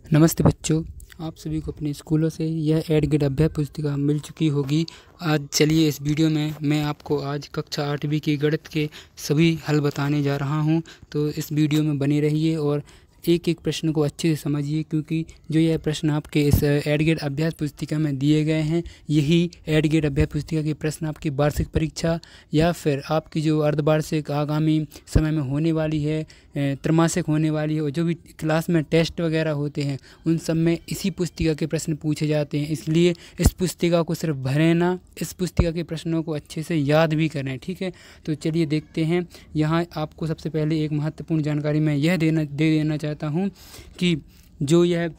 नमस्ते बच्चों, आप सभी को अपने स्कूलों से यह एडगेट अभ्यास पुस्तिका मिल चुकी होगी। आज चलिए इस वीडियो में मैं आपको आज कक्षा 8वीं की गणित के सभी हल बताने जा रहा हूं। तो इस वीडियो में बने रहिए और एक एक प्रश्न को अच्छे से समझिए, क्योंकि जो यह प्रश्न आपके इस एडगेट अभ्यास पुस्तिका में दिए गए हैं, यही एडगेट अभ्यास पुस्तिका के प्रश्न आपकी वार्षिक परीक्षा या फिर आपकी जो अर्धवार्षिक आगामी समय में होने वाली है, त्रैमासिक होने वाली है, और जो भी क्लास में टेस्ट वगैरह होते हैं उन सब में इसी पुस्तिका के प्रश्न पूछे जाते हैं। इसलिए इस पुस्तिका को सिर्फ भरें ना, इस पुस्तिका के प्रश्नों को अच्छे से याद भी करें। ठीक है, तो चलिए देखते हैं। यहाँ आपको सबसे पहले एक महत्वपूर्ण जानकारी मैं यह दे देना चाहता हूँ कि जो यह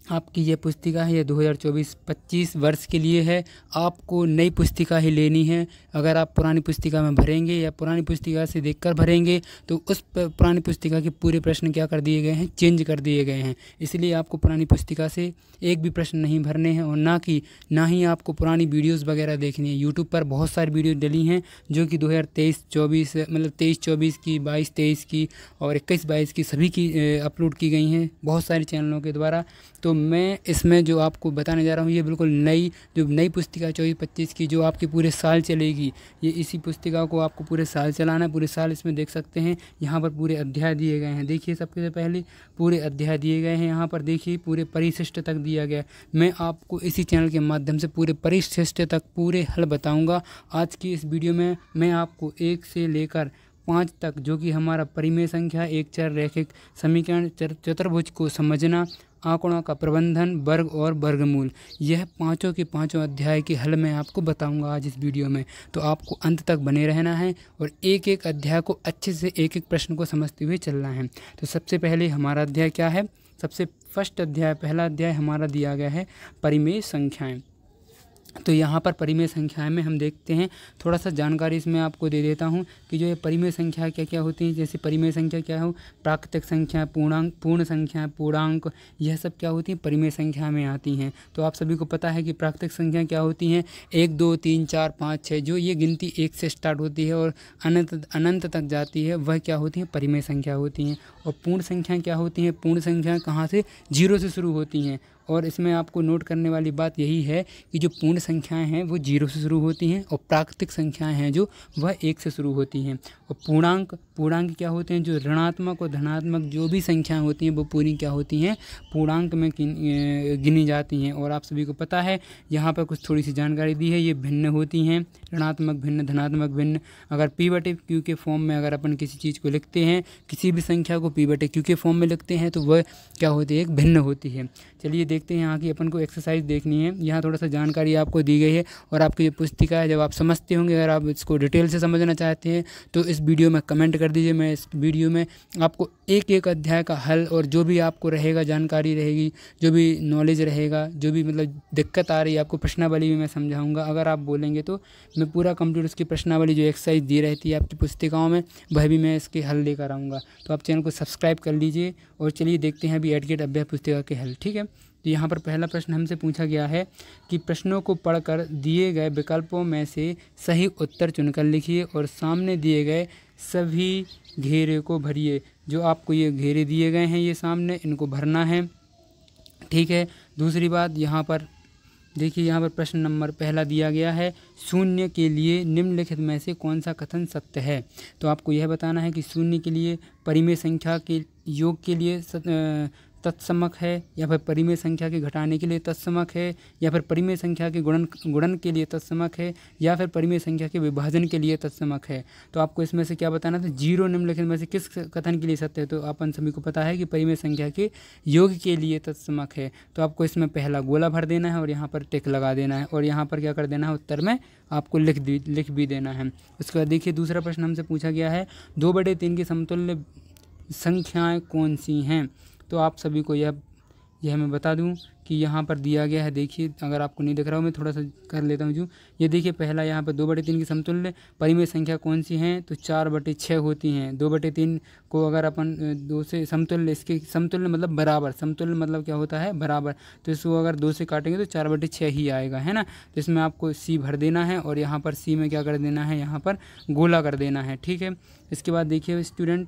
आपकी यह पुस्तिका है, यह 2024-25 वर्ष के लिए है। आपको नई पुस्तिका ही लेनी है। अगर आप पुरानी पुस्तिका में भरेंगे या पुरानी पुस्तिका से देखकर भरेंगे तो उस पुरानी पुस्तिका के पूरे प्रश्न क्या कर दिए गए हैं, चेंज कर दिए गए हैं। इसलिए आपको पुरानी पुस्तिका से एक भी प्रश्न नहीं भरने हैं, और ना ही आपको पुरानी वीडियोज़ वगैरह देखनी है। यूट्यूब पर बहुत सारी वीडियो डली हैं जो कि 2023-24 मतलब 23-24 की, 22-23 की और 21-22 की सभी की अपलोड की गई हैं बहुत सारे चैनलों के द्वारा। तो मैं इसमें जो आपको बताने जा रहा हूँ ये बिल्कुल नई पुस्तिका 24-25 की, जो आपके पूरे साल चलेगी। ये इसी पुस्तिका को आपको पूरे साल चलाना है। पूरे साल इसमें देख सकते हैं, यहाँ पर पूरे अध्याय दिए गए हैं। देखिए, सबसे पहले पूरे अध्याय दिए गए हैं। यहाँ पर देखिए पूरे परिशिष्ट तक दिया गया है। मैं आपको इसी चैनल के माध्यम से पूरे परिशिष्ट तक पूरे हल बताऊँगा। आज की इस वीडियो में मैं आपको 1 से लेकर 5 तक, जो कि हमारा परिमेय संख्या, एक चर रैखिक समीकरण, चतुर्भुज को समझना, आंकड़ों का प्रबंधन, वर्ग और वर्गमूल, यह पाँचों के पाँचों अध्याय के हल मैं आपको बताऊंगा आज इस वीडियो में। तो आपको अंत तक बने रहना है और एक एक अध्याय को अच्छे से, एक एक प्रश्न को समझते हुए चलना है। तो सबसे पहले हमारा अध्याय क्या है? सबसे फर्स्ट अध्याय, पहला अध्याय हमारा दिया गया है परिमेय संख्याएँ। तो यहाँ पर परिमेय संख्याएं में हम देखते हैं, थोड़ा सा जानकारी इसमें आपको दे देता हूँ कि जो ये परिमेय संख्या क्या क्या होती हैं। जैसे परिमेय संख्या क्या हो, प्राकृतिक संख्या, पूर्णांक, पूर्ण संख्या, पूर्णांक, यह सब क्या होती हैं, परिमेय संख्या में आती हैं। तो आप सभी को पता है कि प्राकृतिक संख्या क्या होती हैं, 1 2 3 4 5 6, जो ये गिनती 1 से स्टार्ट होती है और अनंत तक जाती है, वह क्या होती हैं, परिमेय संख्या होती हैं। और पूर्ण संख्या क्या होती हैं? पूर्ण संख्या कहाँ से? 0 से शुरू होती हैं। और इसमें आपको नोट करने वाली बात यही है कि जो पूर्ण संख्याएं हैं वो 0 से शुरू होती हैं, और प्राकृतिक संख्याएं हैं जो वह 1 से शुरू होती हैं। और पूर्णांक क्या होते हैं? जो ऋणात्मक और धनात्मक जो भी संख्याएं होती हैं वो पूरी क्या होती हैं, पूर्णांक में गिनी जाती हैं। और आप सभी को पता है, यहाँ पर कुछ थोड़ी सी जानकारी दी है, ये भिन्न होती हैं, ऋणात्मक भिन्न, धनात्मक भिन्न। अगर P/Q के फॉर्म में अगर अपन किसी चीज़ को लिखते हैं, किसी भी संख्या को P/Q के फॉर्म में लिखते हैं, तो वह क्या होती है, एक भिन्न होती है। चलिए देखते हैं, यहाँ की अपन को एक्सरसाइज देखनी है। यहाँ थोड़ा सा जानकारी आपको दी गई है, और आपकी जो पुस्तिका है जब आप समझते होंगे, अगर आप इसको डिटेल से समझना चाहते हैं तो इस वीडियो में कमेंट कर दीजिए। मैं इस वीडियो में आपको एक एक अध्याय का हल और जो भी आपको रहेगा, जानकारी रहेगी, जो भी नॉलेज रहेगा, जो भी मतलब दिक्कत आ रही है आपको, प्रश्नावली भी मैं समझाऊंगा। अगर आप बोलेंगे तो मैं पूरा कंप्लीट उसकी प्रश्नावली जो एक्सरसाइज दी रहती है आपकी पुस्तिकाओं में, वह भी मैं इसके हल लेकर आऊँगा। तो आप चैनल को सब्सक्राइब कर लीजिए और चलिए देखते हैं अभी एडगेट अभ्यास पुस्तिका के हल। ठीक है, तो यहाँ पर पहला प्रश्न हमसे पूछा गया है कि प्रश्नों को पढ़कर दिए गए विकल्पों में से सही उत्तर चुनकर लिखिए और सामने दिए गए सभी घेरे को भरिए। जो आपको ये घेरे दिए गए हैं, ये सामने, इनको भरना है। ठीक है, दूसरी बात, यहाँ पर देखिए, यहाँ पर प्रश्न नंबर पहला दिया गया है, शून्य के लिए निम्नलिखित में से कौन सा कथन सत्य है? तो आपको यह बताना है कि शून्य के लिए परिमेय संख्या के योग के लिए तत्समक है, या फिर परिमेय संख्या के घटाने के लिए तत्समक है, या फिर परिमेय संख्या के गुणन के लिए तत्समक है, या फिर परिमेय संख्या के विभाजन के लिए तत्समक है। तो आपको इसमें से क्या बताना था, 0 निम्नलिखित में से किस कथन के लिए सत्य है? तो अपन सभी को पता है कि परिमेय संख्या के योग के लिए तत्समक है। तो आपको इसमें पहला गोला भर देना है और यहाँ पर टिक लगा देना है, और यहाँ पर क्या कर देना है, उत्तर में आपको लिख भी देना है। उसके बाद देखिए, दूसरा प्रश्न हमसे पूछा गया है, 2/3 की समतुल्य संख्याएँ कौन सी हैं? तो आप सभी को यह मैं बता दूं कि यहाँ पर दिया गया है। देखिए, अगर आपको नहीं दिख रहा हो, मैं थोड़ा सा कर लेता हूँ। जो ये देखिए, पहला यहाँ पर 2/3 की समतुल्य परिमेय संख्या कौन सी हैं? तो 4/6 होती हैं। 2/3 को अगर अपन 2 से समतुल्य, इसके समतुल्य मतलब बराबर, समतुल्य मतलब क्या होता है, बराबर। तो इसको अगर 2 से काटेंगे तो 4/6 ही आएगा, है ना। तो इसमें आपको C भर देना है और यहाँ पर C में क्या कर देना है, यहाँ पर गोला कर देना है। ठीक है, इसके बाद देखिए स्टूडेंट,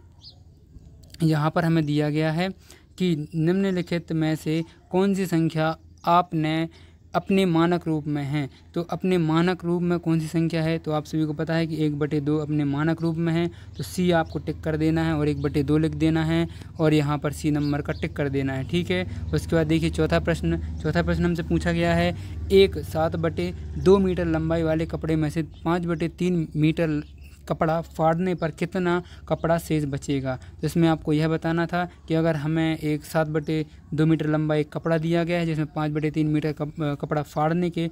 यहाँ पर हमें दिया गया है कि निम्नलिखित में से कौन सी संख्या आपने अपने मानक रूप में है। तो अपने मानक रूप में कौन सी संख्या है, तो आप सभी को पता है कि 1/2 अपने मानक रूप में है, तो सी आपको टिक कर देना है और 1/2 लिख देना है और यहाँ पर सी नंबर का टिक कर देना है। ठीक है, उसके बाद देखिए चौथा प्रश्न हमसे पूछा गया है, एक 7/2 मीटर लंबाई वाले कपड़े में से 5/3 मीटर कपड़ा फाड़ने पर कितना कपड़ा शेष बचेगा। तो इसमें आपको यह बताना था कि अगर हमें एक 7/2 मीटर लंबा एक कपड़ा दिया गया है जिसमें 5/3 मीटर कपड़ा फाड़ने के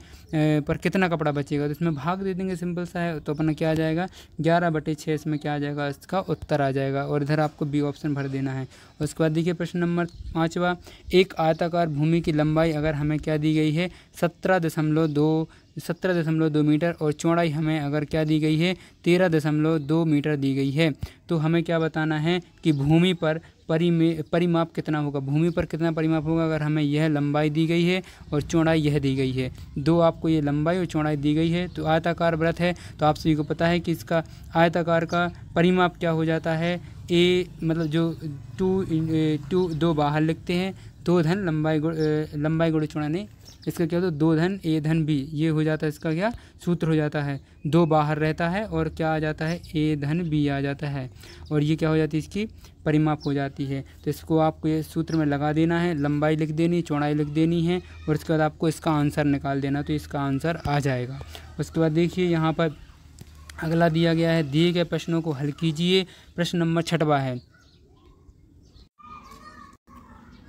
पर कितना कपड़ा बचेगा, तो इसमें भाग दे देंगे, सिंपल सा है। तो अपना क्या आ जाएगा 11/6 इसमें क्या आ जाएगा, इसका उत्तर आ जाएगा और इधर आपको बी ऑप्शन भर देना है। उसके बाद देखिए प्रश्न नंबर 5वां, एक आयताकार भूमि की लंबाई अगर हमें क्या दी गई है 17.2 मीटर और चौड़ाई हमें अगर क्या दी गई है 13.2 मीटर दी गई है, तो हमें क्या बताना है कि भूमि पर परिमाप कितना होगा। भूमि पर कितना परिमाप होगा अगर हमें यह लंबाई दी गई है और चौड़ाई यह दी गई है, दो आपको ये लंबाई और चौड़ाई दी गई है। तो आयताकार वृत्त है तो आप सभी को पता है कि इसका आयताकार का परिमाप क्या हो जाता है, ए मतलब जो 2 बाहर लिखते हैं 2 धन लंबाई गुणे चौड़ाई नहीं, इसका क्या होता है 2 धन ए धन बी, ये हो जाता है इसका क्या सूत्र हो जाता है, 2 बाहर रहता है और क्या आ जाता है ए धन बी आ जाता है और ये क्या हो जाती है इसकी परिमाप हो जाती है। तो इसको आपको ये सूत्र में लगा देना है, लंबाई लिख देनी, चौड़ाई लिख देनी है और उसके बाद आपको इसका आंसर निकाल देना, तो इसका आंसर आ जाएगा। उसके बाद देखिए यहाँ पर अगला दिया गया है, दिए गए प्रश्नों को हल कीजिए। प्रश्न नंबर 6वां है,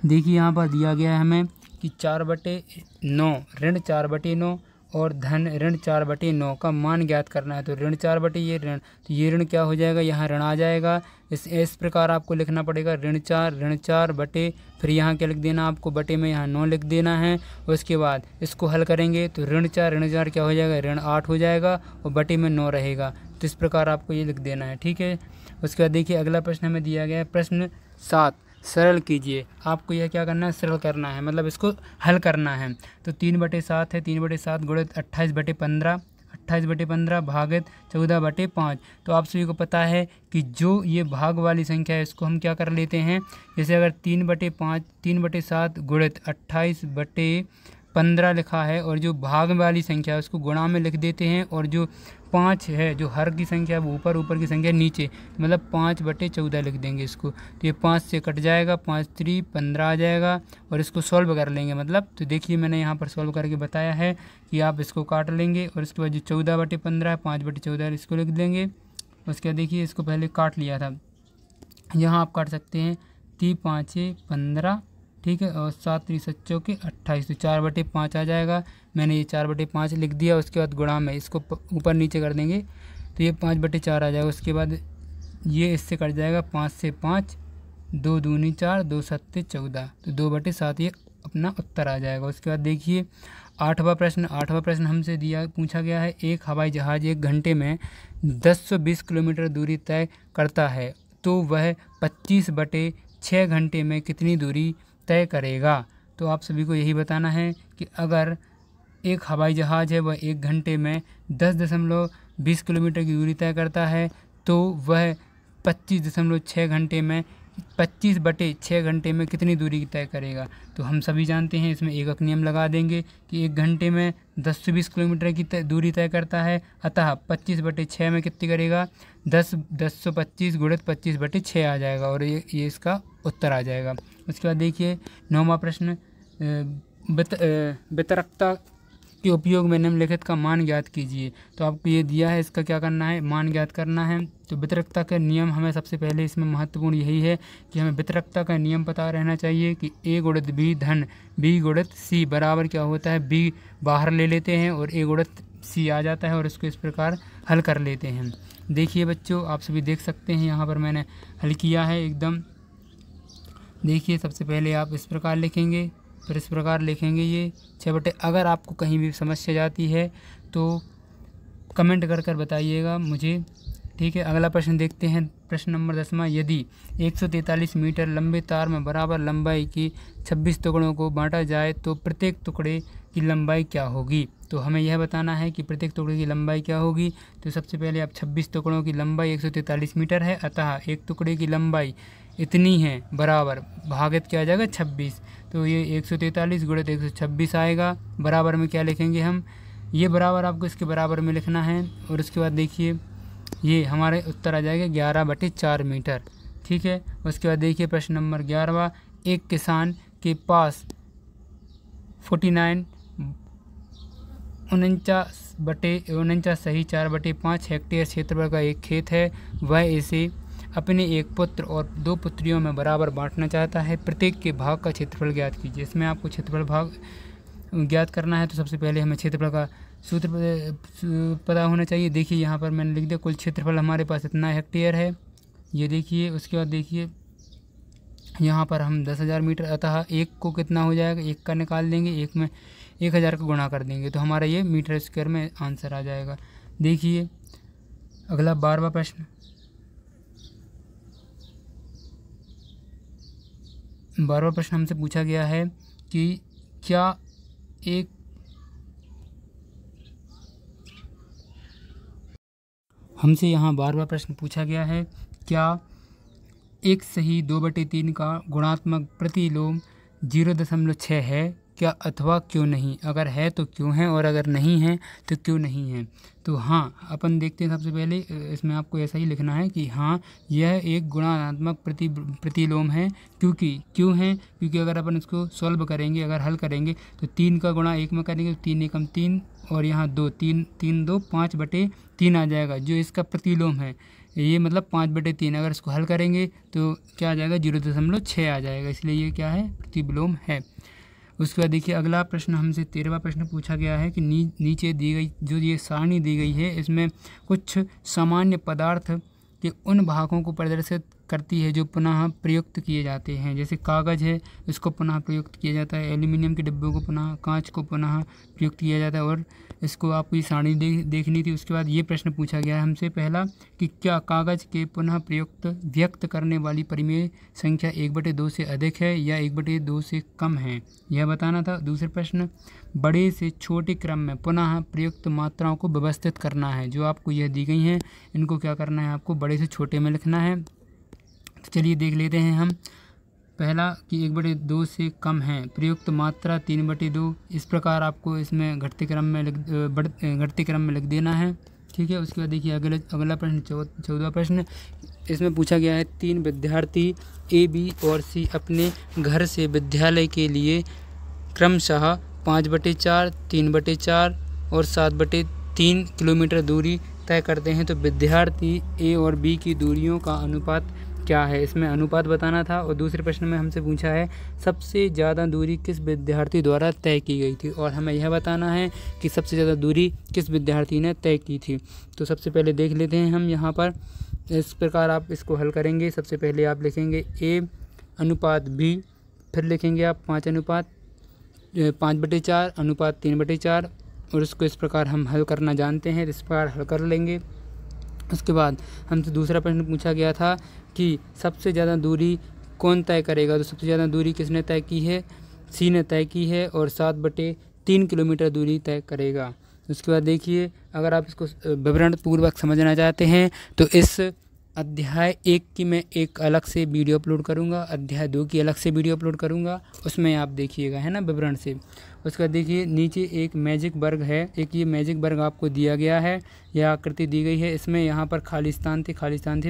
देखिए यहाँ पर दिया गया है हमें कि 4/9 ऋण 4/9 और धन ऋण 4/9 का मान ज्ञात करना है। तो ऋण 4 ये ऋण, तो ये ऋण क्या हो जाएगा, यहाँ ऋण आ जाएगा। इस प्रकार आपको लिखना पड़ेगा ऋण 4 बटे, फिर यहाँ क्या लिख देना आपको बटे में यहाँ 9 लिख देना है। उसके बाद इसको हल करेंगे तो ऋण 4 क्या हो जाएगा, ऋण 8 हो जाएगा और बटे में 9 रहेगा। तो इस प्रकार आपको ये लिख देना है। ठीक है, उसके बाद देखिए अगला प्रश्न हमें दिया गया है प्रश्न 7, सरल कीजिए। आपको यह क्या करना है, सरल करना है, मतलब इसको हल करना है। तो 3/7 है, 3/7 गुणित 28/15, 28/15 भागित 14/5। तो आप सभी को पता है कि जो ये भाग वाली संख्या है इसको हम क्या कर लेते हैं, जैसे अगर 3/7 गुणित 28/15 लिखा है और जो भाग वाली संख्या है उसको गुणा में लिख देते हैं और जो 5 है जो हर की संख्या वो ऊपर की संख्या नीचे, मतलब 5/14 लिख देंगे इसको। तो ये 5 से कट जाएगा, 5 3 15 आ जाएगा और इसको सॉल्व कर लेंगे मतलब। तो देखिए मैंने यहाँ पर सॉल्व करके बताया है कि आप इसको काट लेंगे और इसके बाद जो 14/15 है 5/14 इसको लिख देंगे। उसके बाद देखिए इसको पहले काट लिया था, यहाँ आप काट सकते हैं 3 5 15, ठीक है, और 7 3 7 28, तो 4/5 आ जाएगा। मैंने ये 4/5 लिख दिया। उसके बाद गुणा में इसको ऊपर नीचे कर देंगे तो ये 5/4 आ जाएगा। उसके बाद ये इससे कट जाएगा, 5 से 5, 2 दूनी 4, 2 7 14, तो 2/7 ये अपना उत्तर आ जाएगा। उसके बाद देखिए 8वां प्रश्न हमसे पूछा गया है, एक हवाई जहाज़ 1 घंटे में 1020 किलोमीटर दूरी तय करता है तो वह 25/6 घंटे में कितनी दूरी तय करेगा। तो आप सभी को यही बताना है कि अगर एक हवाई जहाज़ है वह 1 घंटे में 10.20 किलोमीटर की दूरी तय करता है तो वह 25.6 घंटे में 25/6 घंटे में कितनी दूरी तय करेगा। तो हम सभी जानते हैं, इसमें एकक नियम लगा देंगे कि 1 घंटे में 10 से 20 किलोमीटर की दूरी तय करता है, अतः 25/6 में कितनी करेगा, 10 गुणित 25/6 आ जाएगा और ये इसका उत्तर आ जाएगा। उसके बाद देखिए 9वां प्रश्न, वितरकता के उपयोग में निम्नलिखित का मान ज्ञात कीजिए। तो आपको ये दिया है, इसका क्या करना है, मान ज्ञात करना है। तो वितरकता का नियम हमें सबसे पहले इसमें महत्वपूर्ण यही है कि हमें वितरकता का नियम पता रहना चाहिए कि a गुणित b धन b गुणित c बराबर क्या होता है, b बाहर ले लेते हैं और a गुणित c आ जाता है और इसको इस प्रकार हल कर लेते हैं। देखिए बच्चों, आप सभी देख सकते हैं यहाँ पर मैंने हल किया है एकदम। देखिए सबसे पहले आप इस प्रकार लिखेंगे, फिर इस प्रकार लिखेंगे ये 6 अगर आपको कहीं भी समस्या जाती है तो कमेंट कर बताइएगा मुझे, ठीक है। अगला प्रश्न देखते हैं, प्रश्न नंबर 10वां, यदि 143 मीटर लंबे तार में बराबर लंबाई की 26 टुकड़ों को बांटा जाए तो प्रत्येक टुकड़े की लंबाई क्या होगी। तो हमें यह बताना है कि प्रत्येक टुकड़े की लंबाई क्या होगी। तो सबसे पहले आप 26 टुकड़ों की लंबाई 143 मीटर है, अतः एक टुकड़े की लंबाई इतनी है बराबर, भागित क्या आ जाएगा 26। तो ये 143 गुणित 126 आएगा। बराबर में क्या लिखेंगे हम, ये बराबर आपको इसके बराबर में लिखना है। और उसके बाद देखिए ये हमारे उत्तर आ जाएगा 11/4 मीटर। ठीक है। उसके बाद देखिए प्रश्न नंबर 11वां, एक किसान के पास 49 49 सही 4/5 हेक्टेयर क्षेत्रफल का एक खेत है। वह इसे अपने एक पुत्र और 2 पुत्रियों में बराबर बांटना चाहता है। प्रत्येक के भाग का क्षेत्रफल ज्ञात कीजिए। इसमें आपको क्षेत्रफल भाग ज्ञात करना है, तो सबसे पहले हमें क्षेत्रफल का सूत्र पता होना चाहिए। देखिए यहाँ पर मैंने लिख दिया, कुल क्षेत्रफल हमारे पास इतना हेक्टेयर है, ये देखिए। उसके बाद देखिए यहाँ पर हम 10,000 मीटर, अतः एक को कितना हो जाएगा, एक का निकाल देंगे, एक में 1,000 का गुणा कर देंगे, तो हमारा ये मीटर स्क्वायर में आंसर आ जाएगा। देखिए अगला 12वां प्रश्न, 12वां प्रश्न हमसे पूछा गया है कि क्या एक हमसे यहाँ 12वां प्रश्न पूछा गया है, क्या एक सही 2/3 का गुणात्मक प्रतिलोम 0.6 है क्या, अथवा क्यों नहीं। अगर है तो क्यों है, और अगर नहीं है तो क्यों नहीं है। तो हाँ, अपन देखते हैं सबसे पहले इसमें आपको ऐसा ही लिखना है कि हाँ यह एक गुणात्मक प्रतिलोम है। क्यों है, क्योंकि अगर अपन इसको सॉल्व करेंगे, अगर हल करेंगे तो 3 का गुणा 1 में करेंगे तो 3 एकम 3 और यहाँ 2, 3 2 5/3 आ जाएगा, जो इसका प्रतिलोम है। ये मतलब 5/3, अगर इसको हल करेंगे तो क्या आ जाएगा, 0.6 आ जाएगा, इसलिए ये क्या है, प्रतिलोम है। उसके बाद देखिए अगला प्रश्न हमसे 13वां प्रश्न पूछा गया है कि नीचे दी गई जो ये सारणी दी गई है, इसमें कुछ सामान्य पदार्थ के उन भागों को प्रदर्शित करती है जो पुनः प्रयुक्त किए जाते हैं। जैसे कागज़ है, इसको पुनः प्रयुक्त किया जाता है, एल्यूमिनियम के डिब्बों को पुनः, कांच को पुनः प्रयुक्त किया जाता है, और इसको आपको ये सारणी देखनी थी। उसके बाद ये प्रश्न पूछा गया है हमसे पहला कि क्या कागज़ के पुनः प्रयुक्त व्यक्त करने वाली परिमेय संख्या 1/2 से अधिक है या 1/2 से कम है, यह बताना था। दूसरे प्रश्न, बड़े से छोटे क्रम में पुनः प्रयुक्त मात्राओं को व्यवस्थित करना है। जो आपको यह दी गई हैं, इनको क्या करना है, आपको बड़े से छोटे में लिखना है। तो चलिए देख लेते हैं हम। पहला कि 1/2 से कम है, प्रयुक्त मात्रा 3/2, इस प्रकार आपको इसमें घटते क्रम में लिख देना है। ठीक है। उसके बाद देखिए अगला प्रश्न 14वां प्रश्न, इसमें पूछा गया है 3 विद्यार्थी ए, बी और सी अपने घर से विद्यालय के लिए क्रमशः 5/4, 3/4 और 7/3 किलोमीटर दूरी तय करते हैं। तो विद्यार्थी ए और बी की दूरियों का अनुपात क्या है, इसमें अनुपात बताना था। और दूसरे प्रश्न में हमसे पूछा है सबसे ज़्यादा दूरी किस विद्यार्थी द्वारा तय की गई थी, और हमें यह बताना है कि सबसे ज़्यादा दूरी किस विद्यार्थी ने तय की थी। तो सबसे पहले देख लेते हैं हम यहाँ पर, इस प्रकार आप इसको हल करेंगे। सबसे पहले आप लिखेंगे A अनुपात B, फिर लिखेंगे आप 5/4 अनुपात 3/4, और उसको इस प्रकार हम हल करना जानते हैं, इस प्रकार हल कर लेंगे। उसके बाद हमसे दूसरा प्रश्न पूछा गया था कि सबसे ज़्यादा दूरी कौन तय करेगा। तो सबसे ज़्यादा दूरी किसने तय की है, सी ने तय की है, और 7/3 किलोमीटर दूरी तय करेगा। उसके बाद देखिए अगर आप इसको विवरण पूर्वक समझना चाहते हैं तो इस अध्याय 1 की मैं एक अलग से वीडियो अपलोड करूंगा, अध्याय 2 की अलग से वीडियो अपलोड करूंगा, उसमें आप देखिएगा, है ना, विवरण से। उसका देखिए नीचे एक मैजिक वर्ग है, एक ये मैजिक वर्ग आपको दिया गया है, यह आकृति दी गई है। इसमें यहाँ पर खाली स्थान थे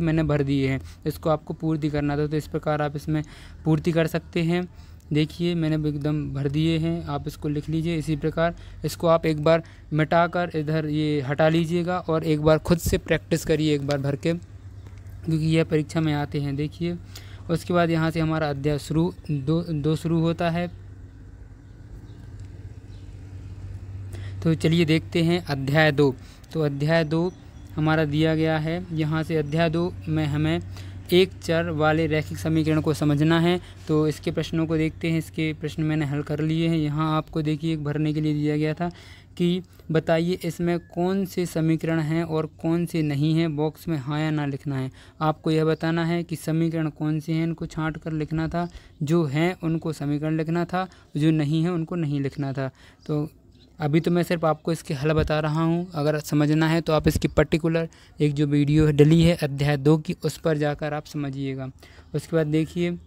मैंने भर दिए हैं, इसको आपको पूर्ति करना था, तो इस प्रकार आप इसमें पूर्ति कर सकते हैं। देखिए मैंने एकदम भर दिए हैं, आप इसको लिख लीजिए। इसी प्रकार इसको आप एक बार मिटाकर इधर ये हटा लीजिएगा और एक बार खुद से प्रैक्टिस करिए एक बार भर के, क्योंकि यह परीक्षा में आते हैं। देखिए उसके बाद यहाँ से हमारा अध्याय दो शुरू होता है। तो चलिए देखते हैं अध्याय 2। तो अध्याय 2 हमारा दिया गया है, यहाँ से अध्याय 2 में हमें एक चर वाले रैखिक समीकरण को समझना है। तो इसके प्रश्नों को देखते हैं, इसके प्रश्न मैंने हल कर लिए हैं। यहाँ आपको देखिए एक भरने के लिए दिया गया था कि बताइए इसमें कौन से समीकरण हैं और कौन से नहीं हैं, बॉक्स में हाँ या ना लिखना है। आपको यह बताना है कि समीकरण कौन से हैं, इनको छांट कर लिखना था, जो हैं उनको समीकरण लिखना था, जो नहीं है उनको नहीं लिखना था। तो अभी तो मैं सिर्फ आपको इसके हल बता रहा हूँ, अगर समझना है तो आप इसकी पर्टिकुलर एक जो वीडियो डली है अध्याय 2 की, उस पर जाकर आप समझिएगा। उसके बाद देखिए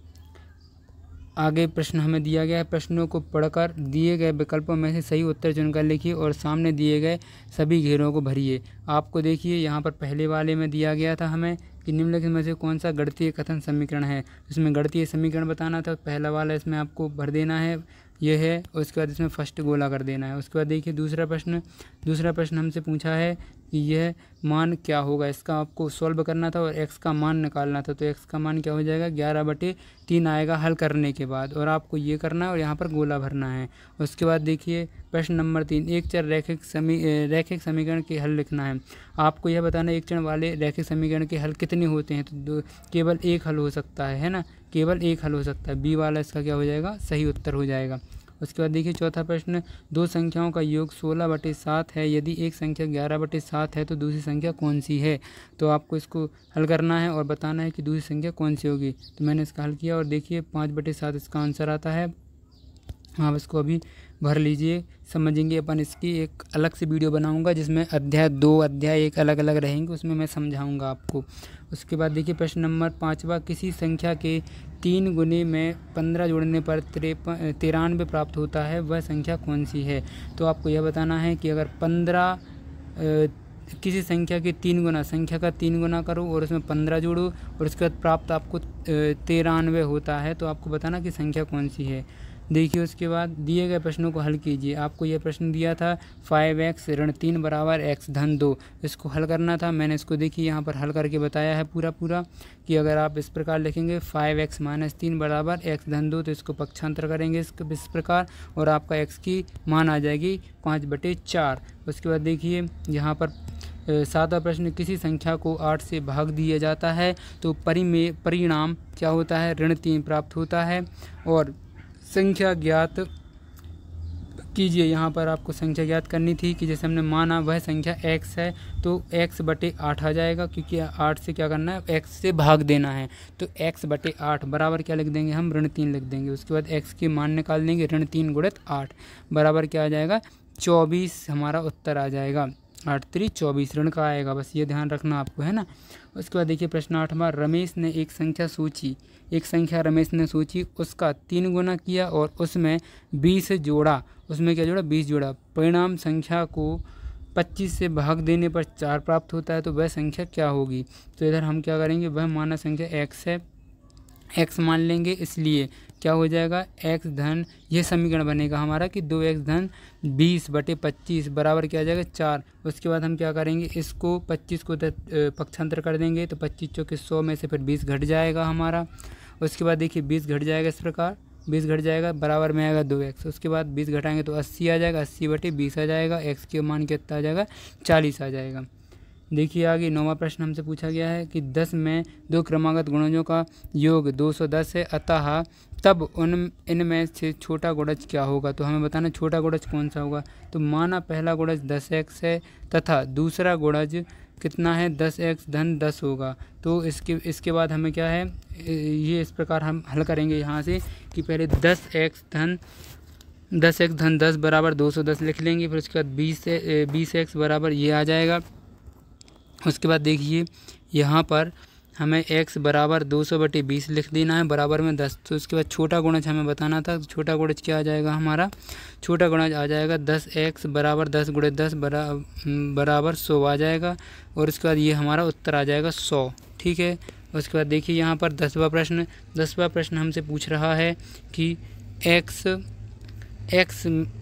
आगे प्रश्न हमें दिया गया है। प्रश्नों को पढ़कर दिए गए विकल्पों में से सही उत्तर चुनकर लिखिए और सामने दिए गए सभी घेरों को भरिए। आपको देखिए यहाँ पर पहले वाले में दिया गया था हमें कि निम्नलिखित में से कौन सा गणितीय कथन समीकरण है। इसमें गणितीय समीकरण बताना था, पहला वाला इसमें आपको भर देना है, ये है। उसके बाद इसमें फर्स्ट गोला कर देना है। उसके बाद देखिए दूसरा प्रश्न हमसे पूछा है कि यह मान क्या होगा, इसका आपको सॉल्व करना था और x का मान निकालना था। तो x का मान क्या हो जाएगा, 11/3 आएगा हल करने के बाद, और आपको ये करना है और यहाँ पर गोला भरना है। उसके बाद देखिए प्रश्न नंबर 3, एक चर रैखिक समीकरण के हल लिखना है। आपको यह बताना है एक चर वाले रैखिक समीकरण के हल कितने होते हैं। तो केवल एक हल हो सकता है ना, केवल एक हल हो सकता है। बी वाला इसका क्या हो जाएगा, सही उत्तर हो जाएगा। उसके बाद देखिए चौथा प्रश्न, दो संख्याओं का योग 16/7 है, यदि एक संख्या 11/7 है तो दूसरी संख्या कौन सी है। तो आपको इसको हल करना है और बताना है कि दूसरी संख्या कौन सी होगी। तो मैंने इसका हल किया और देखिए 5/7 इसका आंसर आता है। आप इसको अभी भर लीजिए, समझेंगे। अपन इसकी एक अलग से वीडियो बनाऊंगा जिसमें अध्याय 2 अध्याय 1 अलग अलग रहेंगे, उसमें मैं समझाऊंगा आपको। उसके बाद देखिए प्रश्न नंबर 5वां, किसी संख्या के 3 गुने में 15 जोड़ने पर 93 प्राप्त होता है, वह संख्या कौन सी है। तो आपको यह बताना है कि अगर 15 किसी संख्या के 3 गुना, संख्या का 3 गुना करो और उसमें 15 जोड़ो और उसके बाद प्राप्त आपको 93 होता है, तो आपको बताना कि संख्या कौन सी है। देखिए उसके बाद दिए गए प्रश्नों को हल कीजिए। आपको यह प्रश्न दिया था 5x ऋण 3 बराबर x धन 2, इसको हल करना था। मैंने इसको देखिए यहाँ पर हल करके बताया है पूरा कि अगर आप इस प्रकार लिखेंगे 5x - 3 बराबर x धन 2, तो इसको पक्षांतर करेंगे इस प्रकार और आपका x की मान आ जाएगी 5/4। उसके बाद देखिए यहाँ पर 7वां प्रश्न, किसी संख्या को 8 से भाग दिया जाता है तो परिणाम क्या होता है, ऋण 3 प्राप्त होता है। और संख्या ज्ञात कीजिए। यहाँ पर आपको संख्या ज्ञात करनी थी कि जैसे हमने माना वह संख्या x है, तो x/8 आ जाएगा, क्योंकि 8 से क्या करना है, x से भाग देना है। तो x/8 बराबर क्या लिख देंगे हम, ऋण 3 लिख देंगे। उसके बाद x के मान निकाल देंगे, ऋण 3 × 8 बराबर क्या आ जाएगा, 24 हमारा उत्तर आ जाएगा। 8 3 24 ऋण का आएगा, बस ये ध्यान रखना आपको, है ना। उसके बाद देखिए प्रश्न 8वां, रमेश ने एक संख्या रमेश ने सोची, उसका 3 गुना किया और उसमें 20 जोड़ा, उसमें क्या जोड़ा, 20 जोड़ा। परिणाम संख्या को 25 से भाग देने पर 4 प्राप्त होता है, तो वह संख्या क्या होगी। तो इधर हम क्या करेंगे, वह माना संख्या x है, x मान लेंगे, इसलिए क्या हो जाएगा, x धन, यह समीकरण बनेगा हमारा कि 2x धन 20/25 बराबर क्या आ जाएगा 4। उसके बाद हम क्या करेंगे, इसको 25 को पक्षांतर कर देंगे, तो 25 चौके 100 में से फिर 20 घट जाएगा हमारा। उसके बाद देखिए 20 घट जाएगा, इस प्रकार 20 घट जाएगा, बराबर में आएगा 2x। उसके बाद 20 घटाएंगे तो 80 आ जाएगा, 80/20 आ जाएगा, x के मान कितना आ जाएगा, 40 आ जाएगा। देखिए आगे 9वां प्रश्न हमसे पूछा गया है कि 10 में 2 क्रमागत गुणजों का योग 210 है, अतः तब इनमें से छोटा गुणज क्या होगा। तो हमें बताना छोटा गुणज कौन सा होगा। तो माना पहला गुणज 10x है तथा दूसरा गुणज कितना है, 10x धन 10 होगा। तो इसके बाद हमें क्या है, ये इस प्रकार हम हल करेंगे यहाँ से कि पहले 10x धन 10 बराबर 210 लिख लेंगे, फिर उसके बाद 20x बराबर ये आ जाएगा। उसके बाद देखिए यहाँ पर हमें x बराबर 200/20 लिख देना है, बराबर में 10। तो उसके बाद छोटा गुणज हमें बताना था, तो छोटा गुणज क्या आ जाएगा हमारा, छोटा गुणज आ जाएगा 10x बराबर 10 × 10 बराबर 100 आ जाएगा। और उसके बाद ये हमारा उत्तर आ जाएगा 100, ठीक है। उसके बाद देखिए यहाँ पर 10वां प्रश्न हमसे पूछ रहा है कि x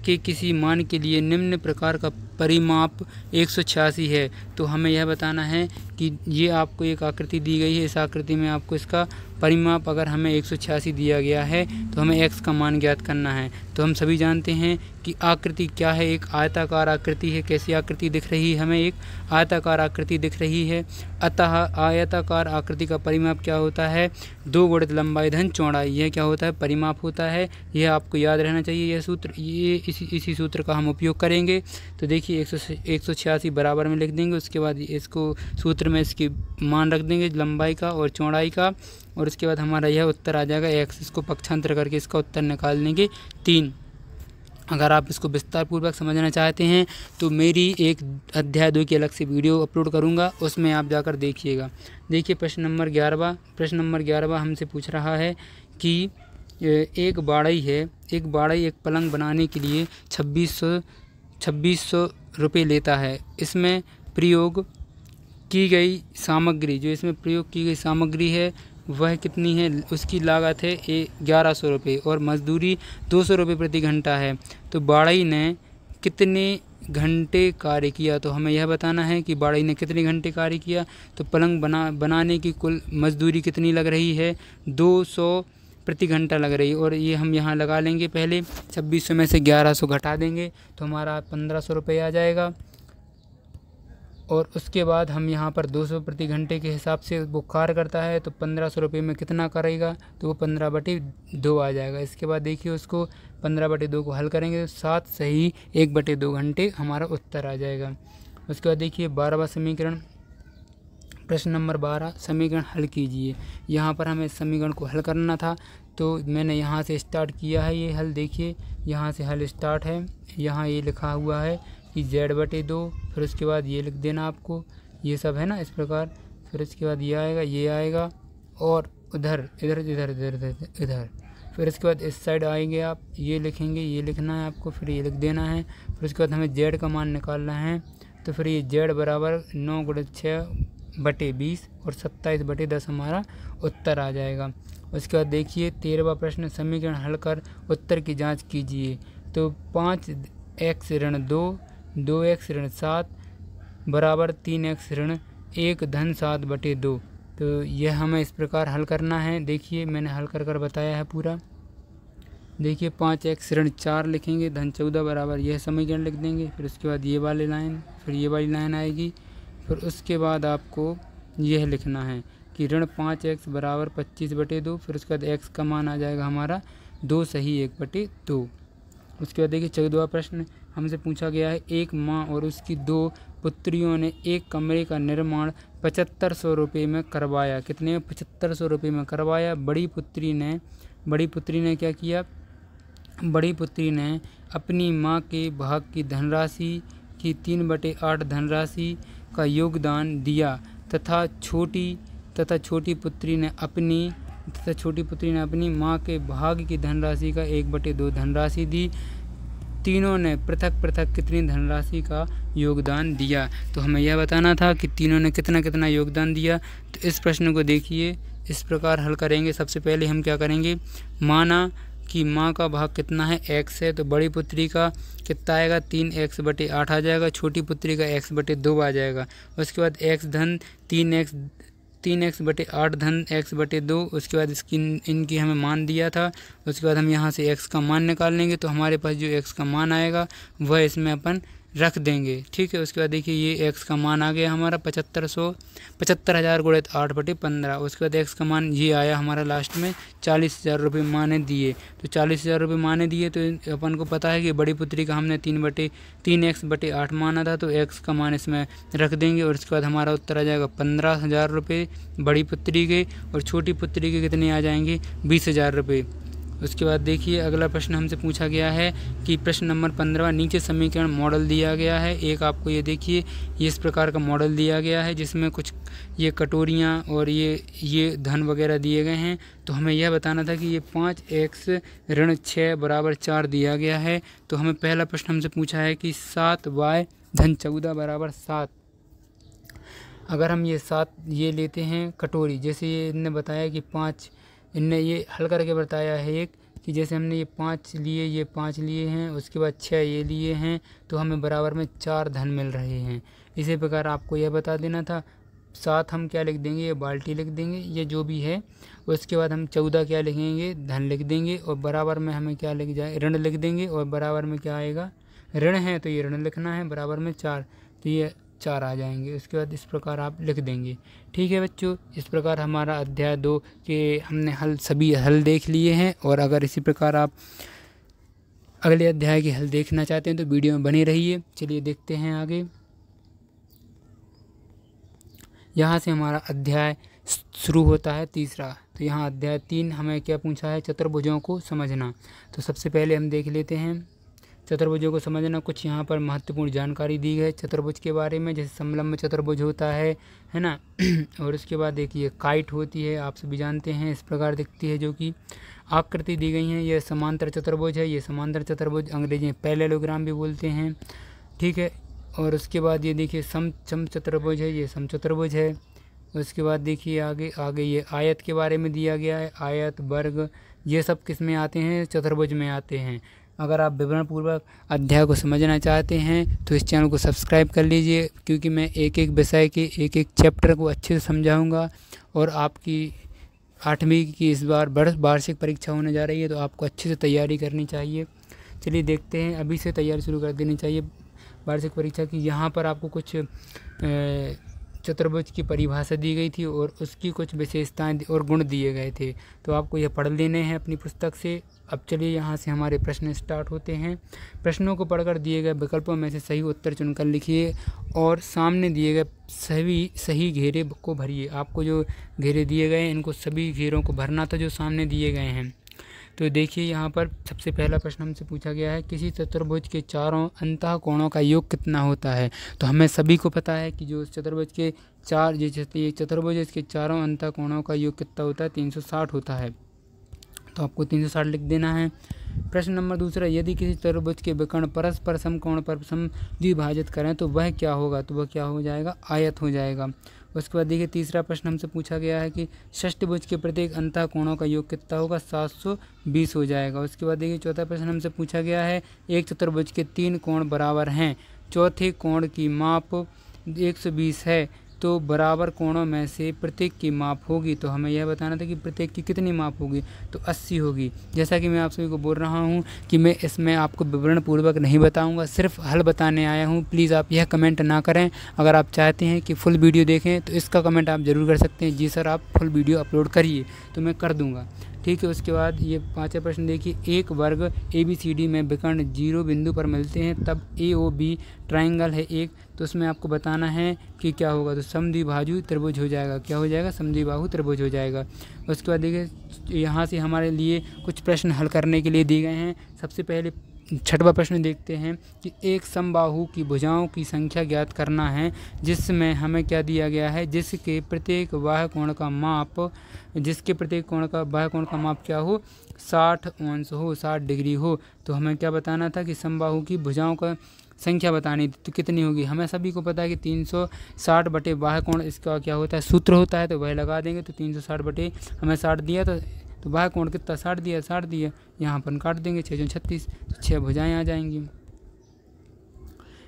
के किसी मान के लिए निम्न प्रकार का परिमाप 186 है। तो हमें यह बताना है कि ये आपको एक आकृति दी गई है, इस आकृति में आपको इसका परिमाप अगर हमें 186 दिया गया है तो हमें x का मान ज्ञात करना है। तो हम सभी जानते हैं कि आकृति क्या है, एक आयताकार आकृति है। कैसी आकृति दिख रही है, हमें एक आयताकार आकृति दिख रही है। अतः आयताकार आकृति का परिमाप क्या होता है, 2 गुणित लंबाई धन चौड़ाई, यह क्या होता है, परिमाप होता है। यह आपको याद रहना चाहिए, यह सूत्र, ये इसी सूत्र का हम उपयोग करेंगे। तो देखिए 186 बराबर में लिख देंगे, उसके बाद इसको सूत्र में इसकी मान रख देंगे लंबाई का और चौड़ाई का, और उसके बाद हमारा यह उत्तर आ जाएगा x। इसको पक्षांतर करके इसका उत्तर निकाल लेंगे 3। अगर आप इसको विस्तार पूर्वक समझना चाहते हैं तो मेरी एक अध्याय 2 की अलग से वीडियो अपलोड करूंगा, उसमें आप जाकर देखिएगा। देखिए प्रश्न नंबर 11वां हमसे पूछ रहा है कि एक बाड़ई एक पलंग बनाने के लिए 2600 रुपये लेता है। इसमें प्रयोग की गई सामग्री है वह कितनी है? उसकी लागत है 1100 रुपये और मजदूरी 200 रुपये प्रति घंटा है। तो बाड़ई ने कितने घंटे कार्य किया? तो हमें यह बताना है कि बाड़ई ने कितने घंटे कार्य किया। तो पलंग बनाने की कुल मजदूरी कितनी लग रही है? 200 प्रति घंटा लग रही है। और ये हम यहाँ लगा लेंगे, पहले 2600 में से 1100 घटा देंगे तो हमारा 1500 रुपये आ जाएगा। और उसके बाद हम यहाँ पर 200 प्रति घंटे के हिसाब से वो कार्य करता है, तो 1500 रुपये में कितना करेगा? तो वो 15/2 आ जाएगा। इसके बाद देखिए उसको 15/2 को हल करेंगे तो 7 सही 1/2 घंटे हमारा उत्तर आ जाएगा। उसके बाद देखिए 12वां समीकरण, प्रश्न नंबर 12, समीकरण हल कीजिए। यहाँ पर हमें समीकरण को हल करना था तो मैंने यहाँ से स्टार्ट किया है ये हल। देखिए यहाँ से हल स्टार्ट है, यहाँ ये लिखा हुआ है कि Z/2, फिर उसके बाद ये लिख देना आपको, ये सब है ना इस प्रकार। फिर उसके बाद ये आएगा और इधर फिर उसके बाद इस साइड आएंगे आप, ये लिखेंगे, ये लिखना है आपको, फिर ये लिख देना है। फिर उसके बाद हमें Z का मान निकालना है, तो फिर ये Z बराबर 9 × 6/20 और 27/10 हमारा उत्तर आ जाएगा। उसके बाद देखिए 13वां प्रश्न, समीकरण हल कर उत्तर की जाँच कीजिए। तो 5x - 2 2x - 7 बराबर 3x - 1 धन 7/2। तो यह हमें इस प्रकार हल करना है। देखिए मैंने हल कर बताया है पूरा। देखिए 5x - 4 लिखेंगे धन 14 बराबर यह समीकरण लिख देंगे। फिर उसके बाद ये वाली लाइन, फिर ये वाली लाइन आएगी। फिर उसके बाद आपको यह लिखना है कि -5x बराबर 25/2। फिर उसके बाद x का मान आ जाएगा हमारा 2 सही 1/2। उसके बाद देखिए 14वां प्रश्न हमसे पूछा गया है, एक माँ और उसकी 2 पुत्रियों ने एक कमरे का निर्माण 7500 रुपये में करवाया। कितने में? 7500 रुपये में करवाया। बड़ी पुत्री ने क्या किया? बड़ी पुत्री ने अपनी माँ के भाग की धनराशि की 3/8 धनराशि का योगदान दिया तथा छोटी पुत्री ने अपनी माँ के भाग की धनराशि का 1/2 धनराशि दी। तीनों ने पृथक कितनी धनराशि का योगदान दिया? तो हमें यह बताना था कि तीनों ने कितना योगदान दिया। तो इस प्रश्न को देखिए इस प्रकार हल करेंगे। सबसे पहले हम क्या करेंगे, माना कि माँ का भाग कितना है? x है, तो बड़ी पुत्री का कितना आएगा? 3x/8 आ जाएगा। छोटी पुत्री का x/2 आ जाएगा। उसके बाद x धन 3x/8 धन x/2। उसके बाद इनकी हमें मान दिया था। उसके बाद हम यहाँ से x का मान निकाल लेंगे, तो हमारे पास जो x का मान आएगा वह इसमें अपन रख देंगे। ठीक है। उसके बाद देखिए ये x का मान आ गया हमारा 75,000 × 8/15। उसके बाद x का मान ये आया हमारा लास्ट में 40,000 रुपये माने दिए। तो 40,000 रुपये माने दिए तो अपन को पता है कि बड़ी पुत्री का हमने 3x/8 माना था, तो x का मान इसमें रख देंगे और उसके बाद हमारा उत्तर आ जाएगा 15,000 रुपये बड़ी पुत्री के, और छोटी पुत्री के कितने आ जाएंगे? 20,000 रुपये। उसके बाद देखिए अगला प्रश्न हमसे पूछा गया है कि प्रश्न नंबर 15, नीचे समीकरण मॉडल दिया गया है। एक आपको ये देखिए ये इस प्रकार का मॉडल दिया गया है जिसमें कुछ ये कटोरियाँ और ये धन वगैरह दिए गए हैं। तो हमें यह बताना था कि ये 5x - 6 बराबर 4 दिया गया है। तो हमें पहला प्रश्न हमसे पूछा है कि 7y धन 14 बराबर 7। अगर हम ये 7 ये लेते हैं कटोरी, जैसे ये इनने बताया कि 5, इनने ये हल करके बताया है एक कि जैसे हमने ये 5 लिए हैं, उसके बाद 6 ये लिए हैं, तो हमें बराबर में 4 धन मिल रहे हैं। इसी प्रकार आपको यह बता देना था। 7 हम क्या लिख देंगे? ये बाल्टी लिख देंगे, ये जो भी है। उसके बाद हम 14 क्या लिखेंगे? धन लिख देंगे, और बराबर में हमें क्या लिख जाए? ऋण लिख देंगे, और बराबर में क्या आएगा? ऋण है तो ये ऋण लिखना है, बराबर में 4, तो ये 4 आ जाएंगे। उसके बाद इस प्रकार आप लिख देंगे। ठीक है बच्चों, इस प्रकार हमारा अध्याय 2 के हमने सभी हल देख लिए हैं। और अगर इसी प्रकार आप अगले अध्याय के हल देखना चाहते हैं तो वीडियो में बने रहिए। चलिए देखते हैं आगे। यहाँ से हमारा अध्याय शुरू होता है तीसरा। तो यहाँ अध्याय 3 हमें क्या पूछा है? चतुर्भुजों को समझना। तो सबसे पहले हम देख लेते हैं चतुर्भुजों को समझना। कुछ यहाँ पर महत्वपूर्ण जानकारी दी है चतुर्भुज के बारे में, जैसे समलंब चतुर्भुज होता है ना। और उसके बाद देखिए काइट होती है, आप सभी जानते हैं, इस प्रकार दिखती है, जो कि आकृति दी गई है। यह समांतर चतुर्भुज है, ये समांतर चतुर्भुज अंग्रेजी में पैरेललोग्राम भी बोलते हैं, ठीक है। और उसके बाद ये देखिए सम चतुर्भुज है, ये सम चतुर्भुज है। उसके बाद देखिए आगे ये आयत के बारे में दिया गया है, आयत, वर्ग, ये सब किस में आते हैं, चतुर्भुज में आते हैं। अगर आप विवरणपूर्वक अध्याय को समझना चाहते हैं तो इस चैनल को सब्सक्राइब कर लीजिए, क्योंकि मैं एक एक विषय के एक एक चैप्टर को अच्छे से समझाऊंगा। और आपकी 8वीं की इस बार वार्षिक परीक्षा होने जा रही है, तो आपको अच्छे से तैयारी करनी चाहिए। चलिए देखते हैं, अभी से तैयारी शुरू कर देनी चाहिए वार्षिक परीक्षा की। यहाँ पर आपको कुछ चतुर्भुज की परिभाषा दी गई थी और उसकी कुछ विशेषताएं और गुण दिए गए थे, तो आपको यह पढ़ लेने हैं अपनी पुस्तक से। अब चलिए यहाँ से हमारे प्रश्न स्टार्ट होते हैं। प्रश्नों को पढ़कर दिए गए विकल्पों में से सही उत्तर चुनकर लिखिए और सामने दिए गए सही घेरे को भरिए। आपको जो घेरे दिए गए हैं, इनको सभी घेरों को भरना था जो सामने दिए गए हैं। तो देखिए यहाँ पर सबसे पहला प्रश्न हमसे पूछा गया है, किसी चतुर्भुज के चारों अंतः कोणों का योग कितना होता है। तो हमें सभी को पता है कि जो चतुर्भुज के ये चतुर्भुज इसके चारों अंतः कोणों का योग कितना होता है, 360 होता है। तो आपको 360 लिख देना है। प्रश्न नंबर दूसरा, यदि किसी चतुर्भुज के विकर्ण परस्पर समकोण पर समद्विभाजित करें तो वह क्या होगा। तो वह क्या हो जाएगा, आयत हो जाएगा। उसके बाद देखिए तीसरा प्रश्न हमसे पूछा गया है कि षष्ठभुज के प्रत्येक अंतः कोणों का योग कितना होगा, 720 हो जाएगा। उसके बाद देखिए चौथा प्रश्न हमसे पूछा गया है, एक चतुर्भुज के 3 कोण बराबर हैं, चौथे कोण की माप 120 है, तो बराबर कोणों में से प्रत्येक की माप होगी। तो हमें यह बताना था कि प्रत्येक की कितनी माप होगी, तो 80 होगी। जैसा कि मैं आप सभी को बोल रहा हूं कि मैं इसमें आपको विवरण पूर्वक नहीं बताऊंगा, सिर्फ हल बताने आया हूं। प्लीज़ आप यह कमेंट ना करें। अगर आप चाहते हैं कि फुल वीडियो देखें तो इसका कमेंट आप ज़रूर कर सकते हैं, जी सर आप फुल वीडियो अपलोड करिए, तो मैं कर दूँगा, ठीक है। उसके बाद ये पाँचवा प्रश्न देखिए, एक वर्ग ABCD में विकर्ण 0 बिंदु पर मिलते हैं, तब AOB ट्राइंगल है एक, तो उसमें आपको बताना है कि क्या होगा। तो समद्विबाहु त्रिभुज हो जाएगा, क्या हो जाएगा, समद्विबाहु त्रिभुज हो जाएगा। उसके बाद देखिए यहाँ से हमारे लिए कुछ प्रश्न हल करने के लिए दिए गए हैं। सबसे पहले छठवां प्रश्न देखते हैं कि एक समबाहु की भुजाओं की संख्या ज्ञात करना है, जिसमें हमें क्या दिया गया है, जिसके प्रत्येक बाह्य कोण का माप क्या हो, 60 अंश हो, 60 डिग्री हो। तो हमें क्या बताना था कि समबाहु की भुजाओं का संख्या बतानी थी, तो कितनी होगी। हमें सभी को पता है कि 360 बटे बाह्य कोण इसका क्या होता है, सूत्र होता है, तो वह लगा देंगे। तो 360 बटे हमें 60 दिया, तो बाह्य कोण कितना, 60 दिया, यहाँ पर काट देंगे, 6 36, तो 6 भुजाएँ आ जाएंगी।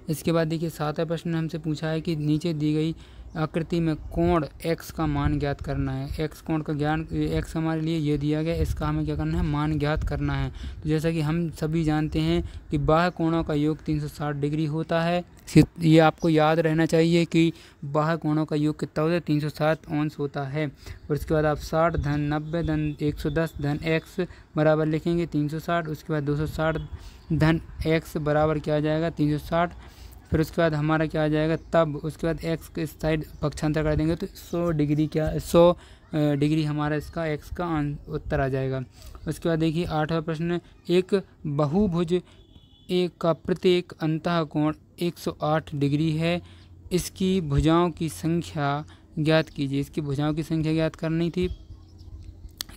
इसके बाद देखिए 7वां प्रश्न हमसे पूछा है कि नीचे दी गई आकृति में कोण x का मान ज्ञात करना है। x कोण का ज्ञान, x हमारे लिए ये दिया गया, इसका हमें क्या करना है, मान ज्ञात करना है। तो जैसा कि हम सभी जानते हैं कि बाह्य कोणों का योग 360 डिग्री होता है। ये आपको याद रहना चाहिए कि बाह्य कोणों का योग कितना होता है, 360 अंश होता है। और उसके बाद आप 60 धन 90 धन 110 धन x बराबर लिखेंगे 360। उसके बाद 260 धन x बराबर क्या आ जाएगा, 360। फिर उसके बाद हमारा क्या आ जाएगा, तब उसके बाद x के साइड पक्षांतर कर देंगे तो 100 डिग्री हमारा इसका x का उत्तर आ जाएगा। उसके बाद देखिए 8वां प्रश्न, एक बहुभुज एक का प्रत्येक अंतः कोण 108 डिग्री है, इसकी भुजाओं की संख्या ज्ञात कीजिए। इसकी भुजाओं की संख्या ज्ञात करनी थी।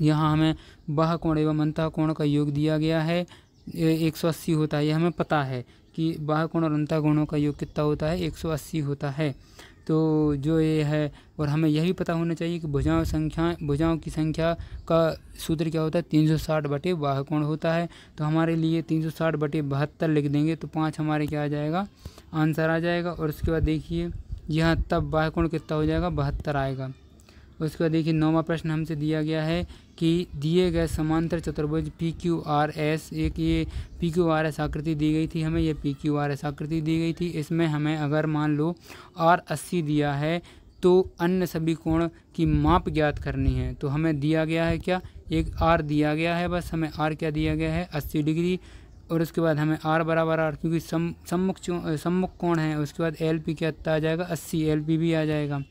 यहाँ हमें बाह्य कोण एवं अंतः कोण का योग दिया गया है, 180 होता है। यह हमें पता है कि बाह्य कोण और अंतः कोणों का योग कितना होता है, 180 होता है। तो जो ये है, और हमें यह भी पता होना चाहिए कि भुजाओं की संख्या का सूत्र क्या होता है, 360 बटे बाह्य कोण होता है। तो हमारे लिए 360 बटे 72 लिख देंगे, तो 5 हमारे क्या आ जाएगा, आंसर आ जाएगा। और उसके बाद देखिए यहाँ तब बाह्य कोण कितना हो जाएगा, 72 आएगा। उसके बाद देखिए 9वां प्रश्न हमसे दिया गया है कि दिए गए समांतर चतुर्भुज PQRS, एक ये PQRS आकृति दी गई थी हमें, ये PQRS आकृति दी गई थी। इसमें हमें अगर मान लो R 80 दिया है तो अन्य सभी कोण की माप ज्ञात करनी है। तो हमें दिया गया है क्या, एक R दिया गया है, बस हमें R क्या दिया गया है, 80 डिग्री। और उसके बाद हमें R बराबर R, क्योंकि सम्मुख कोण है। उसके बाद LP क्या आ जाएगा, 80, LP भी आ जाएगा।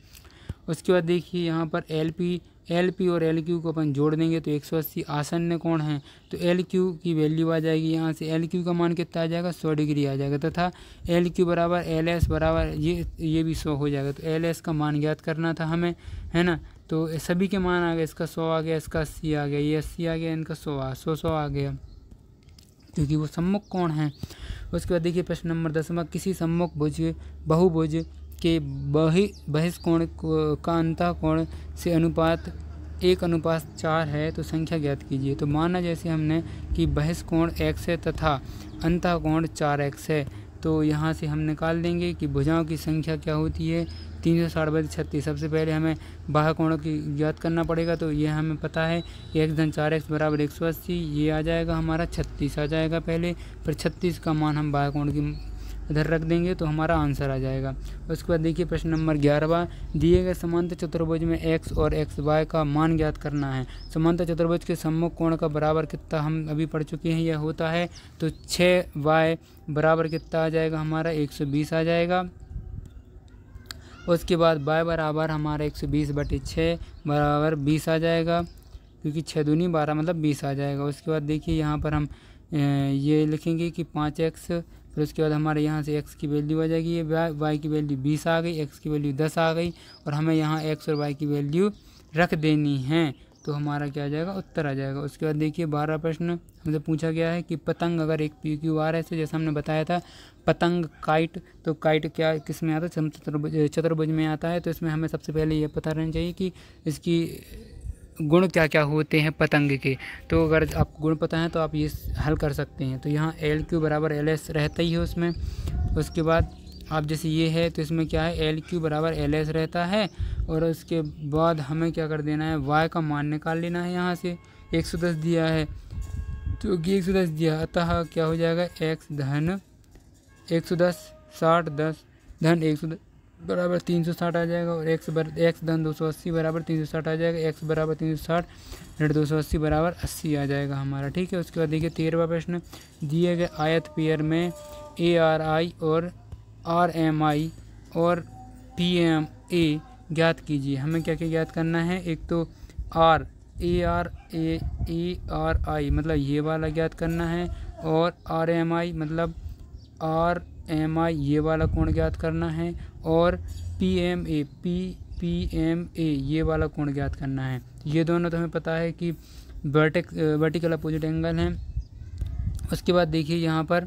उसके बाद देखिए यहाँ पर एल पी और एल क्यू को अपन जोड़ देंगे तो 180 आसन्न कोण हैं। तो एल क्यू की वैल्यू आ जाएगी, यहाँ से एल क्यू का मान कितना आ जाएगा 100 डिग्री आ जाएगा, तथा एल क्यू बराबर एल एस बराबर ये भी 100 हो जाएगा। तो एल एस का मान ज्ञात करना था हमें, है ना। तो सभी के मान आ गए, इसका 100 आ गया, इसका 80 आ गया, ये 80 आ गया, इनका 100 आ गया, क्योंकि वो सम्मुख कोण है। उसके बाद देखिए प्रश्न नंबर 10वां, किसी सम्मुख बहुभुज के बहिष्कोण का अंतः कोण से अनुपात 1:4 है तो संख्या ज्ञात कीजिए। तो माना जैसे हमने कि बहिष्कोण x है तथा अंतः कोण 4x है, तो यहाँ से हम निकाल देंगे कि भुजाओं की संख्या क्या होती है 360/36। सबसे पहले हमें बाह्य कोणों की ज्ञात करना पड़ेगा, तो ये हमें पता है कि x-4x बराबर 180, ये आ जाएगा हमारा 36 आ जाएगा पहले, फिर 36 का मान हम बाह्य कोण की इधर रख देंगे तो हमारा आंसर आ जाएगा। उसके बाद देखिए प्रश्न नंबर 11वां, दिए गए समांतर चतुर्भुज में x और xy का मान ज्ञात करना है। समांतर चतुर्भुज के सम्मुख कोण का बराबर कितना हम अभी पढ़ चुके हैं, यह होता है। तो 6y बराबर कितना आ जाएगा हमारा 120 आ जाएगा। उसके बाद y बराबर हमारा 120/6 बराबर 20 आ जाएगा, क्योंकि 6 दूनी 12 मतलब 20 आ जाएगा। उसके बाद देखिए यहाँ पर हम ये लिखेंगे कि 5x, फिर उसके बाद हमारे यहाँ से x की वैल्यू आ जाएगी, ये y की वैल्यू 20 आ गई, x की वैल्यू 10 आ गई, और हमें यहाँ x और y की वैल्यू रख देनी है, तो हमारा क्या आ जाएगा उत्तर आ जाएगा। उसके बाद देखिए 12 प्रश्न हमसे पूछा गया है कि पतंग अगर एक PQR है, से जैसा हमने बताया था पतंग काइट, तो काइट क्या किस में आता है चतुर्भुज में आता है। तो इसमें हमें सबसे पहले ये पता रहना चाहिए कि इसकी गुण क्या क्या होते हैं पतंग के। तो अगर आपको गुण पता है तो आप ये हल कर सकते हैं। तो यहाँ एल क्यू बराबर एल एस रहता ही है उसमें। उसके बाद आप जैसे ये है तो इसमें क्या है एल क्यू बराबर एल एस रहता है, और उसके बाद हमें क्या कर देना है वाई का मान निकाल लेना है। यहाँ से 110 दिया है तो 110 दिया, अतः क्या हो जाएगा x धन 110 60 10 धन 110 बराबर 360 आ जाएगा, और x धन 280 बराबर 360 आ जाएगा। x बराबर 360 ऋण 280 बराबर 80 आ जाएगा हमारा, ठीक है। उसके बाद देखिए 13वां प्रश्न, दिए गए आयत पेयर में ARI और RMI और PMA ज्ञात कीजिए। हमें क्या क्या ज्ञात करना है, एक तो ARI मतलब ये वाला ज्ञात करना है, और RMI मतलब RMI ये वाला कोण ज्ञात करना है, और PMA ये वाला कोण ज्ञात करना है। ये दोनों तो हमें पता है कि वर्टिकल अपोजिट एंगल हैं। उसके बाद देखिए यहाँ पर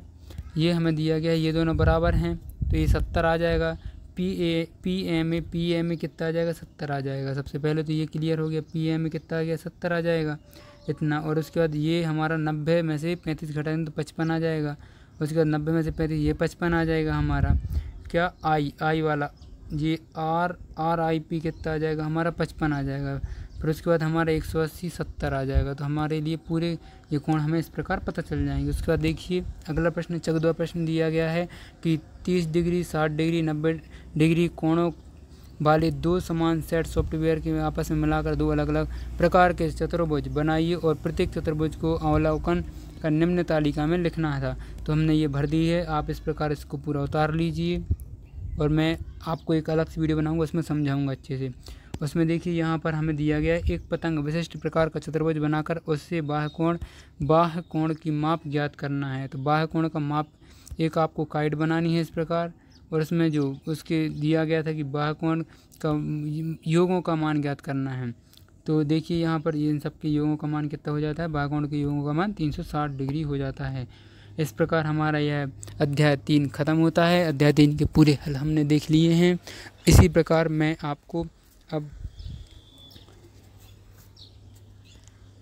ये हमें दिया गया है, ये दोनों बराबर हैं तो ये 70 आ जाएगा। PMA कितना आ जाएगा 70 आ जाएगा। सबसे पहले तो ये क्लियर हो गया, PMA कितना आ गया 70 आ जाएगा इतना। और उसके बाद ये हमारा 90 में से 35 घटाएंगे तो 55 आ जाएगा। उसके बाद 90 में से 35 ये 55 आ जाएगा हमारा। क्या आई वाला ये RIP कितना आ जाएगा हमारा 55 आ जाएगा। फिर उसके बाद हमारा 180 70 आ जाएगा। तो हमारे लिए पूरे ये कोण हमें इस प्रकार पता चल जाएंगे। उसके बाद देखिए अगला प्रश्न 14वां प्रश्न दिया गया है कि 30 डिग्री 60 डिग्री 90 डिग्री कोणों वाले दो समान सेट सॉफ्टवेयर के आपस में मिलाकर दो अलग अलग प्रकार के चतुर्भुज बनाइए, और प्रत्येक चतुर्भुज को अवलोकन का निम्न तालिका में लिखना था। तो हमने ये भर दी है, आप इस प्रकार इसको पूरा उतार लीजिए, और मैं आपको एक अलग से वीडियो बनाऊंगा उसमें समझाऊंगा अच्छे से। उसमें देखिए यहाँ पर हमें दिया गया है एक पतंग विशिष्ट प्रकार का चतुर्भुज बनाकर उससे बाह्य कोण की माप ज्ञात करना है। तो बाह्य कोण का माप एक आपको काइट बनानी है इस प्रकार, और इसमें जो उसके दिया गया था कि बाह्य कोण का योगों का मान ज्ञात करना है। तो देखिए यहाँ पर इन सब के योगों का मान कितना हो जाता है, बाह्य कोण के योगों का मान 360 डिग्री हो जाता है। इस प्रकार हमारा यह अध्याय 3 खत्म होता है। अध्याय 3 के पूरे हल हमने देख लिए हैं। इसी प्रकार मैं आपको अब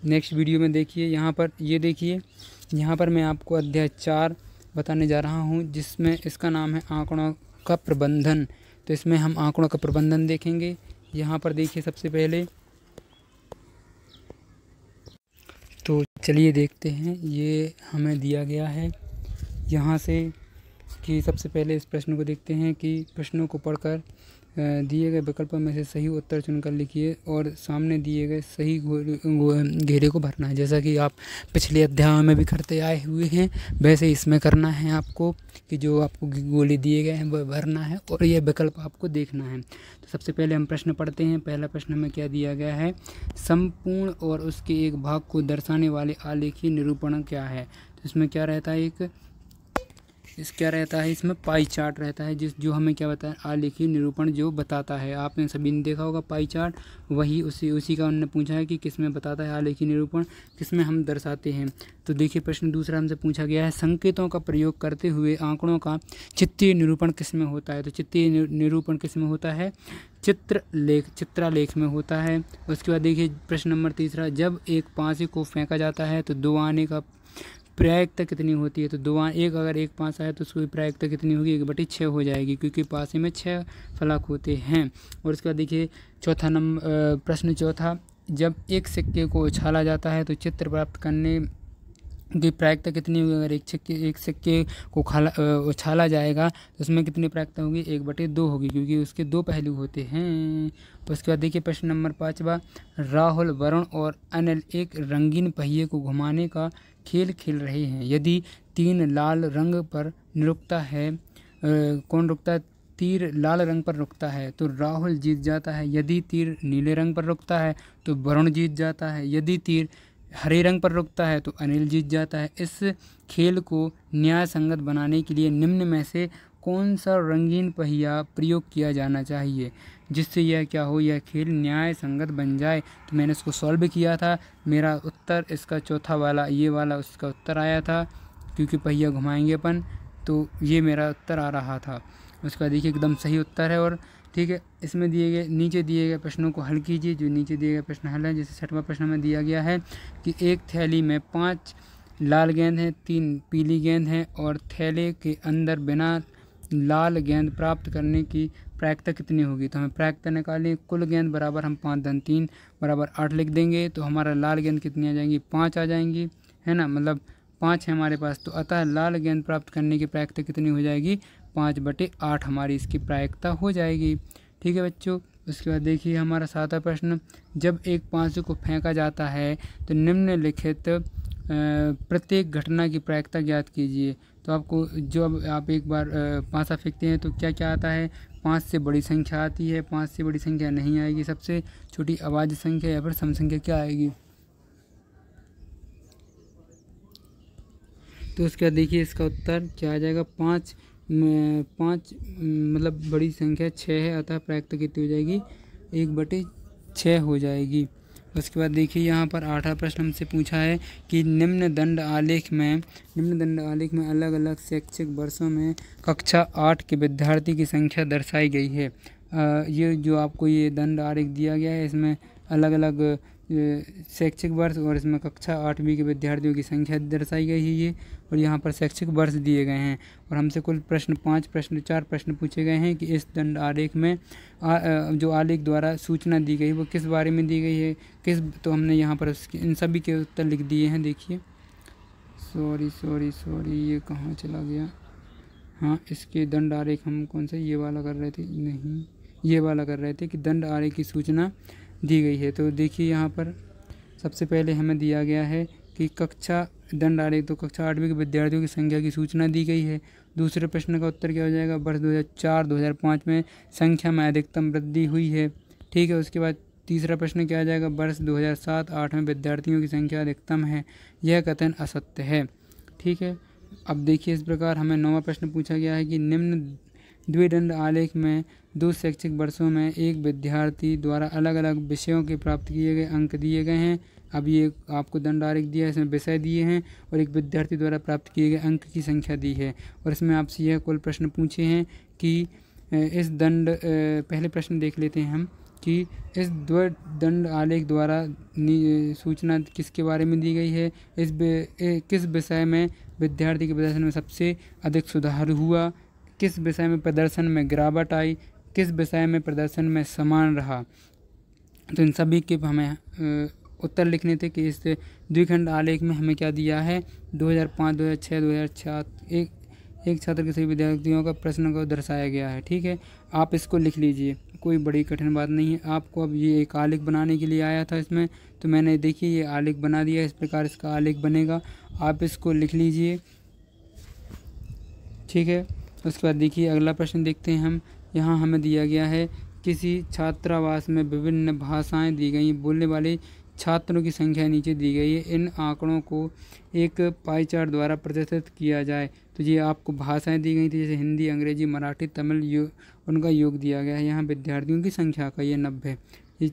नेक्स्ट वीडियो में देखिए यहाँ पर ये देखिए यहाँ पर मैं आपको अध्याय 4 बताने जा रहा हूँ, जिसमें इसका नाम है आंकड़ों का प्रबंधन। तो इसमें हम आंकड़ों का प्रबंधन देखेंगे। यहाँ पर देखिए सबसे पहले तो चलिए देखते हैं, ये हमें दिया गया है यहाँ से कि सबसे पहले इस प्रश्न को देखते हैं कि प्रश्नों को पढ़कर दिए गए विकल्पों में से सही उत्तर चुनकर लिखिए और सामने दिए गए सही घेरे को भरना है। जैसा कि आप पिछले अध्याय में भी करते आए हुए हैं, वैसे इसमें करना है आपको कि जो आपको गोले दिए गए हैं वह भरना है और यह विकल्प आपको देखना है। तो सबसे पहले हम प्रश्न पढ़ते हैं। पहला प्रश्न में क्या दिया गया है, संपूर्ण और उसके एक भाग को दर्शाने वाले आलेखीय निरूपण क्या है। तो इसमें क्या रहता है, क्या रहता है, इसमें पाई चार्ट रहता है जो हमें क्या बताया, आलेखीय निरूपण जो बताता है। आपने सभी ने देखा होगा पाई चार्ट, वही उसी का उन्होंने पूछा है कि किसमें बताता है आलेखीय निरूपण, किसमें हम दर्शाते हैं। तो देखिए प्रश्न दूसरा हमसे पूछा गया है, संकेतों का प्रयोग करते हुए आंकड़ों का चित्रीय निरूपण किसमें होता है। तो चित्रीय निरूपण किसमें होता है, चित्रालेख में होता है। उसके बाद देखिए प्रश्न नंबर तीसरा, जब एक पासे को फेंका जाता है तो दो आने का प्रायिकता कितनी होती है। तो अगर एक पास आया तो उसकी प्रायिकता कितनी होगी, 1/6 हो जाएगी, क्योंकि पासे में 6 फलक होते हैं। और उसके बाद देखिए प्रश्न चौथा, जब एक सिक्के को उछाला जाता है तो चित्र प्राप्त करने की प्रायिकता कितनी होगी। अगर एक सिक्के को उछाला जाएगा तो उसमें कितनी प्रायिकता होगी, 1/2 होगी, क्योंकि उसके 2 पहलू होते हैं। उसके बाद देखिए प्रश्न नंबर 5वां, राहुल, वरुण और अनिल एक रंगीन पहिए को घुमाने का खेल खेल रहे हैं। यदि तीर लाल रंग पर रुकता है, तीर लाल रंग पर रुकता है तो राहुल जीत जाता है। यदि तीर नीले रंग पर रुकता है तो वरुण जीत जाता है। यदि तीर हरे रंग पर रुकता है तो अनिल जीत जाता है। इस खेल को न्याय संगत बनाने के लिए निम्न में से कौन सा रंगीन पहिया प्रयोग किया जाना चाहिए, जिससे यह क्या हो, यह खेल न्याय संगत बन जाए। तो मैंने इसको सॉल्व किया था, मेरा उत्तर इसका चौथा वाला, ये वाला उसका उत्तर आया था, क्योंकि पहिया घुमाएंगे अपन, तो ये मेरा उत्तर आ रहा था। उसका देखिए एकदम सही उत्तर है। और ठीक है, इसमें नीचे दिए गए प्रश्नों को हल कीजिए। जो नीचे दिए गए प्रश्न हल है, जैसे 6वां प्रश्न में दिया गया है कि एक थैली में 5 लाल गेंद हैं, 3 पीली गेंद हैं और थैले के अंदर बिना लाल गेंद प्राप्त करने की प्रायिकता कितनी होगी। तो हमें प्रायिकता निकालें, कुल गेंद बराबर हम 5-3 बराबर 8 लिख देंगे, तो हमारा लाल गेंद कितनी आ जाएंगी, 5 आ जाएंगी, है ना, मतलब 5 है हमारे पास। तो अतः लाल गेंद प्राप्त करने की प्रायिकता कितनी हो जाएगी, 5/8 हमारी इसकी प्रायिकता हो जाएगी। ठीक है बच्चों। उसके बाद देखिए हमारा 7वां प्रश्न, जब एक पासे को फेंका जाता है तो निम्नलिखित प्रत्येक घटना की प्रायिकता ज्ञात कीजिए। तो आपको जो अब आप एक बार पासा फेंकते हैं तो क्या क्या आता है, 5 से बड़ी संख्या आती है, 5 से बड़ी संख्या नहीं आएगी, सबसे छोटी अभाज्य संख्या या फिर सम संख्या क्या आएगी। तो उसके बाद देखिए इसका उत्तर क्या आ जाएगा, 5 मतलब बड़ी संख्या 6 है, अतः प्रायिकता कितनी हो जाएगी, 1/6 हो जाएगी। उसके बाद देखिए यहाँ पर 8वां प्रश्न हमसे पूछा है कि निम्न दंड आलेख में अलग अलग शैक्षिक वर्षों में कक्षा 8 के विद्यार्थी की संख्या दर्शाई गई है। ये जो आपको ये दंड आलेख दिया गया है, इसमें अलग अलग शैक्षिक वर्ष और इसमें कक्षा 8वीं के विद्यार्थियों की संख्या दर्शाई गई है ये, और यहाँ पर शैक्षिक वर्ष दिए गए हैं। और हमसे कुल प्रश्न 4 प्रश्न पूछे गए हैं कि इस दंड आलेख में जो आलेख द्वारा सूचना दी गई वो किस बारे में दी गई है, तो हमने यहाँ पर इन सभी के उत्तर लिख दिए हैं। देखिए सॉरी ये कहाँ चला गया, हाँ इसके दंड आलेख हम कौन सा ये वाला कर रहे थे, नहीं ये वाला कर रहे थे कि दंड आलेख की सूचना दी गई है। तो देखिए यहाँ पर सबसे पहले हमें दिया गया है कि कक्षा दंड आलेख, तो कक्षा 8वीं के विद्यार्थियों की संख्या की सूचना दी गई है। दूसरे प्रश्न का उत्तर क्या हो जाएगा, वर्ष 2004-2005 में संख्या में अधिकतम वृद्धि हुई है। ठीक है। उसके बाद तीसरा प्रश्न क्या आ जाएगा, वर्ष 2007-8 में विद्यार्थियों की संख्या अधिकतम है, यह कथन असत्य है। ठीक है। अब देखिए इस प्रकार हमें 9वां प्रश्न पूछा गया है कि निम्न द्विदंड आलेख में 2 शैक्षिक वर्षों में एक विद्यार्थी द्वारा अलग अलग विषयों के प्राप्त किए गए अंक दिए गए हैं। अब ये आपको दंड आलेख दिया है, इसमें विषय दिए हैं और एक विद्यार्थी द्वारा प्राप्त किए गए अंक की संख्या दी है। और इसमें आपसे यह कुल प्रश्न पूछे हैं कि इस दंड पहले प्रश्न देख लेते हैं हम कि इस द्विदंड आलेख द्वारा सूचना किसके बारे में दी गई है, किस विषय में विद्यार्थी के प्रदर्शन में सबसे अधिक सुधार हुआ, किस विषय में प्रदर्शन में गिरावट आई, किस विषय में प्रदर्शन में समान रहा। तो इन सभी के हमें उत्तर लिखने थे कि इस द्विखंड आलेख में हमें क्या दिया है, 2005, 2006, 2007 एक छात्र के सभी विद्यार्थियों का प्रश्न को दर्शाया गया है। ठीक है, आप इसको लिख लीजिए। कोई बड़ी कठिन बात नहीं है। आपको अब ये एक आलेख बनाने के लिए आया था इसमें, तो मैंने देखिए ये आलेख बना दिया। इस प्रकार इसका आलेख बनेगा, आप इसको लिख लीजिए, ठीक है। उसके बाद देखिए अगला प्रश्न देखते हैं हम। यहाँ हमें दिया गया है किसी छात्रावास में विभिन्न भाषाएं दी गई, बोलने वाले छात्रों की संख्या नीचे दी गई है। इन आंकड़ों को एक पाई चार्ट द्वारा प्रदर्शित किया जाए। तो ये आपको भाषाएं दी गई थी, जैसे हिंदी, अंग्रेजी, मराठी, तमिल, उनका योग दिया गया है। यहाँ विद्यार्थियों की संख्या का ये 90। ये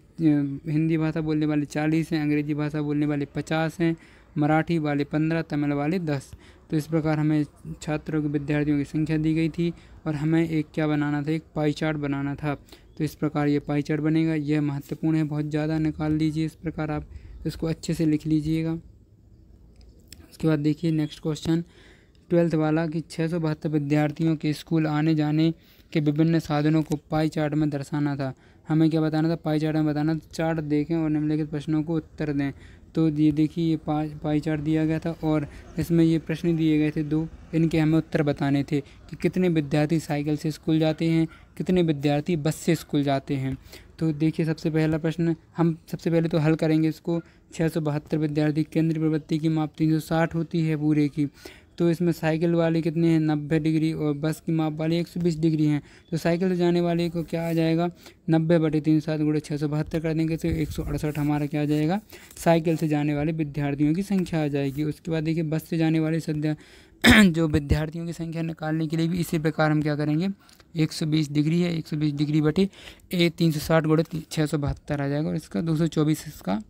हिंदी भाषा बोलने वाले 40 हैं, अंग्रेजी भाषा बोलने वाले 50 हैं, मराठी वाले 15, तमिल वाले 10। तो इस प्रकार हमें छात्रों के विद्यार्थियों की संख्या दी गई थी और हमें एक क्या बनाना था, एक पाई चार्ट बनाना था। तो इस प्रकार ये पाई चार्ट बनेगा। यह महत्वपूर्ण है, बहुत ज़्यादा निकाल लीजिए। इस प्रकार आप इसको अच्छे से लिख लीजिएगा। उसके बाद देखिए नेक्स्ट क्वेश्चन 12th वाला कि 672 विद्यार्थियों के स्कूल आने जाने के विभिन्न साधनों को पाई चार्ट में दर्शाना था। हमें क्या बताना था, पाई चार्ट में बताना। चार्ट देखें और निम्नलिखित प्रश्नों को उत्तर दें। तो ये देखिए ये पाई चार्ट दिया गया था और इसमें ये प्रश्न दिए गए थे 2, इनके हमें उत्तर बताने थे कि कितने विद्यार्थी साइकिल से स्कूल जाते हैं, कितने विद्यार्थी बस से स्कूल जाते हैं। तो देखिए सबसे पहला प्रश्न हम सबसे पहले तो हल करेंगे इसको। 672 विद्यार्थी, केंद्रीय प्रवृत्ति की माप 360 होती है पूरे की। तो इसमें साइकिल वाले कितने हैं, 90 डिग्री, और बस की माप वाले 120 डिग्री हैं। तो साइकिल से जाने वाले को क्या आ जाएगा, 90/360 गुणे 672 कर देंगे तो 168 हमारा क्या आ जाएगा, साइकिल से जाने वाले विद्यार्थियों की संख्या आ जाएगी। उसके बाद देखिए बस से जाने वाले जो विद्यार्थियों की संख्या निकालने के लिए भी इसी प्रकार हम क्या करेंगे, 120 डिग्री है, 120 डिग्री बटे 360 गुणे 672 आ जाएगा और इसका 224 इसका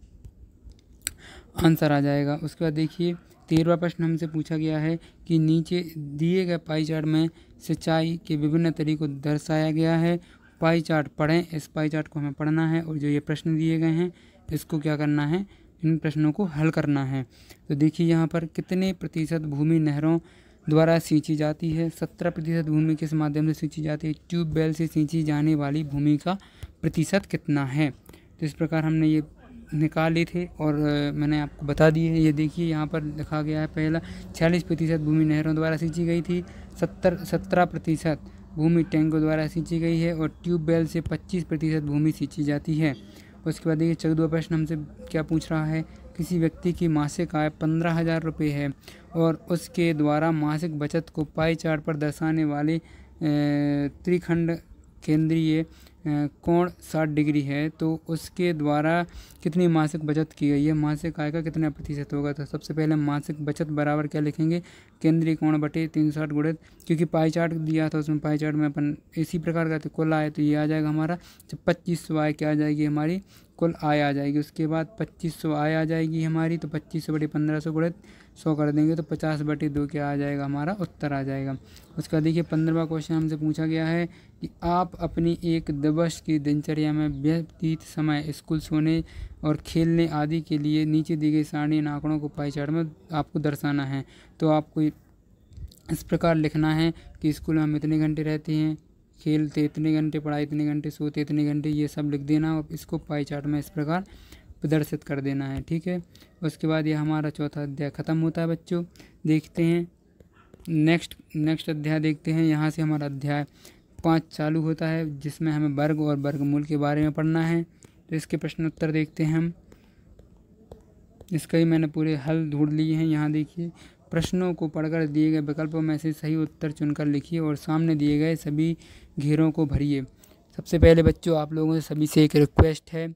आंसर आ जाएगा। उसके बाद देखिए 13वां प्रश्न हमसे पूछा गया है कि नीचे दिए गए पाई चार्ट में सिंचाई के विभिन्न तरीकों को दर्शाया गया है। पाई चार्ट पढ़ें, इस पाई चार्ट को हमें पढ़ना है और जो ये प्रश्न दिए गए हैं इसको क्या करना है, इन प्रश्नों को हल करना है। तो देखिए यहाँ पर कितने प्रतिशत भूमि नहरों द्वारा सींची जाती है, 17% भूमि किस माध्यम से सींची जाती है, ट्यूबवेल से सींची जाने वाली भूमि का प्रतिशत कितना है। तो इस प्रकार हमने ये निकाले थे और मैंने आपको बता दी है। ये देखिए यहाँ पर लिखा गया है पहला 46% भूमि नहरों द्वारा सींची गई थी, 17% भूमि टैंकों द्वारा सींची गई है और ट्यूबवेल से 25% भूमि सींची जाती है। उसके बाद देखिए 14वां प्रश्न हमसे क्या पूछ रहा है, किसी व्यक्ति की मासिक आय 15,000 रुपये है और उसके द्वारा मासिक बचत को पाई चार्ट पर दर्शाने वाले त्रिखंड केंद्रीय कोण 60 डिग्री है, तो उसके द्वारा कितनी मासिक बचत की गई है, मासिक आय का कितना प्रतिशत होगा। तो सबसे पहले मासिक बचत बराबर क्या लिखेंगे, केंद्रीय कोण बटे 360 गुणित, क्योंकि पाई चार्ट दिया था उसमें पाई चार्ट में अपन इसी प्रकार का कुल आय, तो ये आ जाएगा हमारा 2500 आय क्या आ जाएगी हमारी, कुल आय आ जाएगी। उसके बाद 2500 आय आ जाएगी हमारी, तो 2500 बटे 1500 गुणित 100 कर देंगे तो 50/2 क्या आ जाएगा हमारा उत्तर आ जाएगा। उसका देखिए 15वां क्वेश्चन हमसे पूछा गया है कि आप अपनी एक दिवस की दिनचर्या में व्यतीत समय स्कूल सोने और खेलने आदि के लिए नीचे दी गई सारणी इन आंकड़ों को पाई चार्ट में आपको दर्शाना है। तो आपको इस प्रकार लिखना है कि स्कूल में हम इतने घंटे रहते हैं, खेलते इतने घंटे, पढ़ाई इतने घंटे, सोते इतने घंटे, ये सब लिख देना और इसको पाई चार्ट में इस प्रकार प्रदर्शित कर देना है, ठीक है। उसके बाद ये हमारा चौथा अध्याय ख़त्म होता है बच्चों। देखते हैं नेक्स्ट अध्याय देखते हैं। यहाँ से हमारा अध्याय 5 चालू होता है जिसमें हमें वर्ग और वर्गमूल के बारे में पढ़ना है। तो इसके प्रश्न उत्तर देखते हैं हम। इसका ही मैंने पूरे हल ढूंढ लिए हैं। यहाँ देखिए प्रश्नों को पढ़कर दिए गए विकल्पों में से सही उत्तर चुनकर लिखिए और सामने दिए गए सभी घेरों को भरिए। सबसे पहले बच्चों आप लोगों से सभी से एक रिक्वेस्ट है